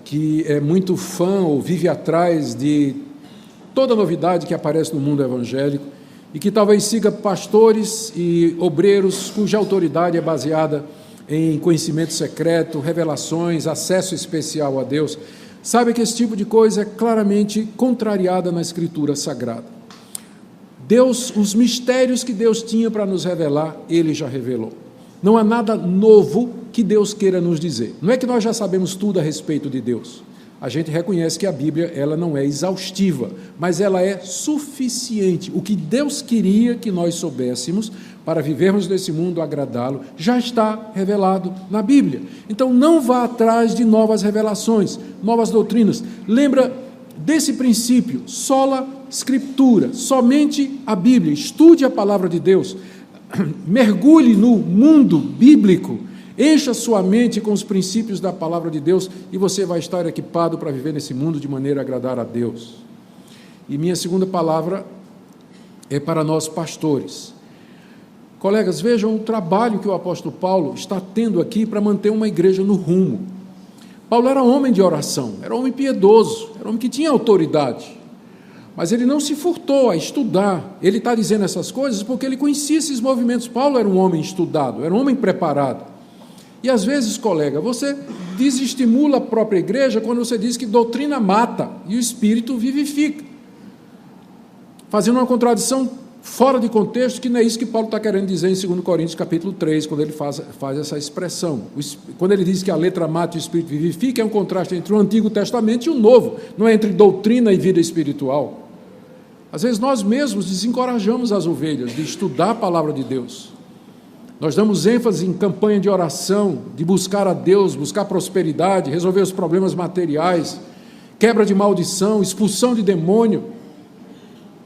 que é muito fã ou vive atrás de toda novidade que aparece no mundo evangélico e que talvez siga pastores e obreiros cuja autoridade é baseada em conhecimento secreto, revelações, acesso especial a Deus. Sabe que esse tipo de coisa é claramente contrariada na Escritura Sagrada. Deus, os mistérios que Deus tinha para nos revelar, Ele já revelou. Não há nada novo que Deus queira nos dizer. Não é que nós já sabemos tudo a respeito de Deus. A gente reconhece que a Bíblia ela não é exaustiva, mas ela é suficiente. O que Deus queria que nós soubéssemos para vivermos nesse mundo, agradá-lo, já está revelado na Bíblia. Então não vá atrás de novas revelações, novas doutrinas. Lembra desse princípio, sola Escritura, somente a Bíblia. Estude a palavra de Deus, mergulhe no mundo bíblico, encha sua mente com os princípios da palavra de Deus e você vai estar equipado para viver nesse mundo de maneira a agradar a Deus. E minha segunda palavra é para nós pastores. Colegas, vejam o trabalho que o apóstolo Paulo está tendo aqui para manter uma igreja no rumo. Paulo era homem de oração, era homem piedoso, era homem que tinha autoridade. Mas ele não se furtou a estudar. Ele está dizendo essas coisas porque ele conhecia esses movimentos. Paulo era um homem estudado, era um homem preparado. E às vezes, colega, você desestimula a própria igreja quando você diz que doutrina mata e o Espírito vivifica. Fazendo uma contradição fora de contexto, que não é isso que Paulo está querendo dizer em 2 Coríntios capítulo 3, quando ele faz essa expressão. Quando ele diz que a letra mata e o Espírito vivifica, é um contraste entre o Antigo Testamento e o Novo, não é entre doutrina e vida espiritual. Às vezes nós mesmos desencorajamos as ovelhas de estudar a palavra de Deus. Nós damos ênfase em campanha de oração, de buscar a Deus, buscar prosperidade, resolver os problemas materiais, quebra de maldição, expulsão de demônio.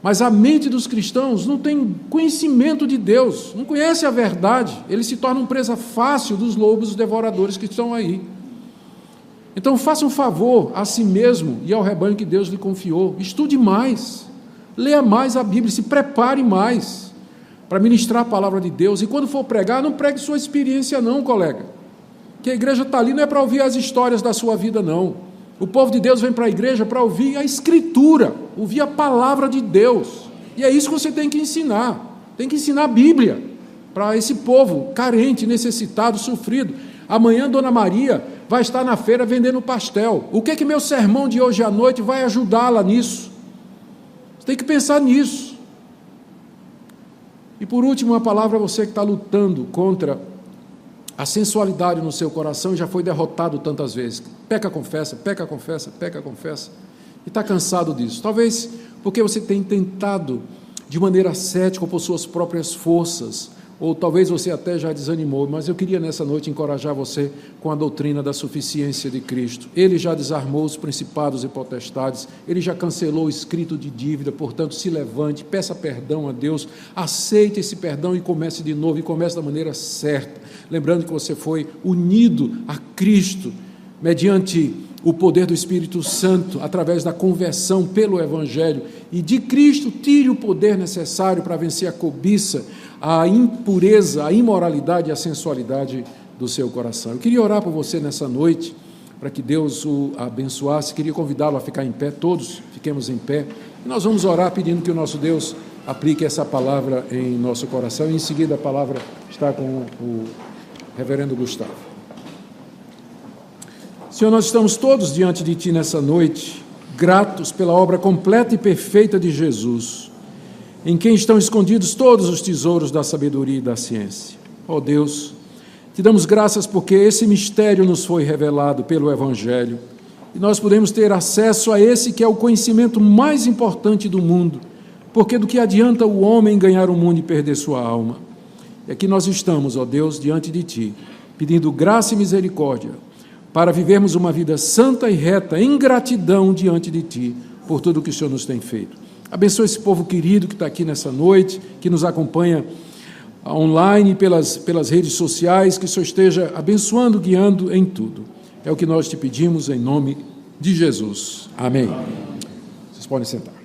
Mas a mente dos cristãos não tem conhecimento de Deus, não conhece a verdade, eles se tornam presa fácil dos lobos devoradores que estão aí. Então faça um favor a si mesmo e ao rebanho que Deus lhe confiou, estude mais, leia mais a Bíblia, se prepare mais para ministrar a palavra de Deus, e quando for pregar, não pregue sua experiência não, colega, que a igreja está ali não é para ouvir as histórias da sua vida não. O povo de Deus vem para a igreja para ouvir a Escritura, ouvir a palavra de Deus, e é isso que você tem que ensinar a Bíblia para esse povo carente, necessitado, sofrido. Amanhã Dona Maria vai estar na feira vendendo pastel. O que meu sermão de hoje à noite vai ajudá-la nisso? Você tem que pensar nisso. E por último, uma palavra a você que está lutando contra a sensualidade no seu coração e já foi derrotado tantas vezes. Peca, confessa, peca, confessa, peca, confessa. E está cansado disso. Talvez porque você tem tentado de maneira cética ou por suas próprias forças, ou talvez você até já desanimou, mas eu queria nessa noite encorajar você com a doutrina da suficiência de Cristo. Ele já desarmou os principados e potestades, ele já cancelou o escrito de dívida, portanto, se levante, peça perdão a Deus, aceite esse perdão e comece de novo, e comece da maneira certa, lembrando que você foi unido a Cristo, mediante o poder do Espírito Santo, através da conversão pelo Evangelho, e de Cristo tire o poder necessário para vencer a cobiça, a impureza, a imoralidade e a sensualidade do seu coração. Eu queria orar por você nessa noite, para que Deus o abençoasse. Queria convidá-lo a ficar em pé, todos fiquemos em pé, e nós vamos orar pedindo que o nosso Deus aplique essa palavra em nosso coração, e em seguida a palavra está com o reverendo Gustavo. Senhor, nós estamos todos diante de Ti nessa noite, gratos pela obra completa e perfeita de Jesus, em quem estão escondidos todos os tesouros da sabedoria e da ciência. Ó Deus, Te damos graças porque esse mistério nos foi revelado pelo Evangelho, e nós podemos ter acesso a esse que é o conhecimento mais importante do mundo, porque do que adianta o homem ganhar o mundo e perder sua alma? E aqui nós estamos, ó Deus, diante de Ti, pedindo graça e misericórdia, para vivermos uma vida santa e reta, em gratidão diante de Ti, por tudo que o Senhor nos tem feito. Abençoa esse povo querido que está aqui nessa noite, que nos acompanha online, pelas redes sociais, que o Senhor esteja abençoando, guiando em tudo. É o que nós te pedimos em nome de Jesus. Amém. Vocês podem sentar.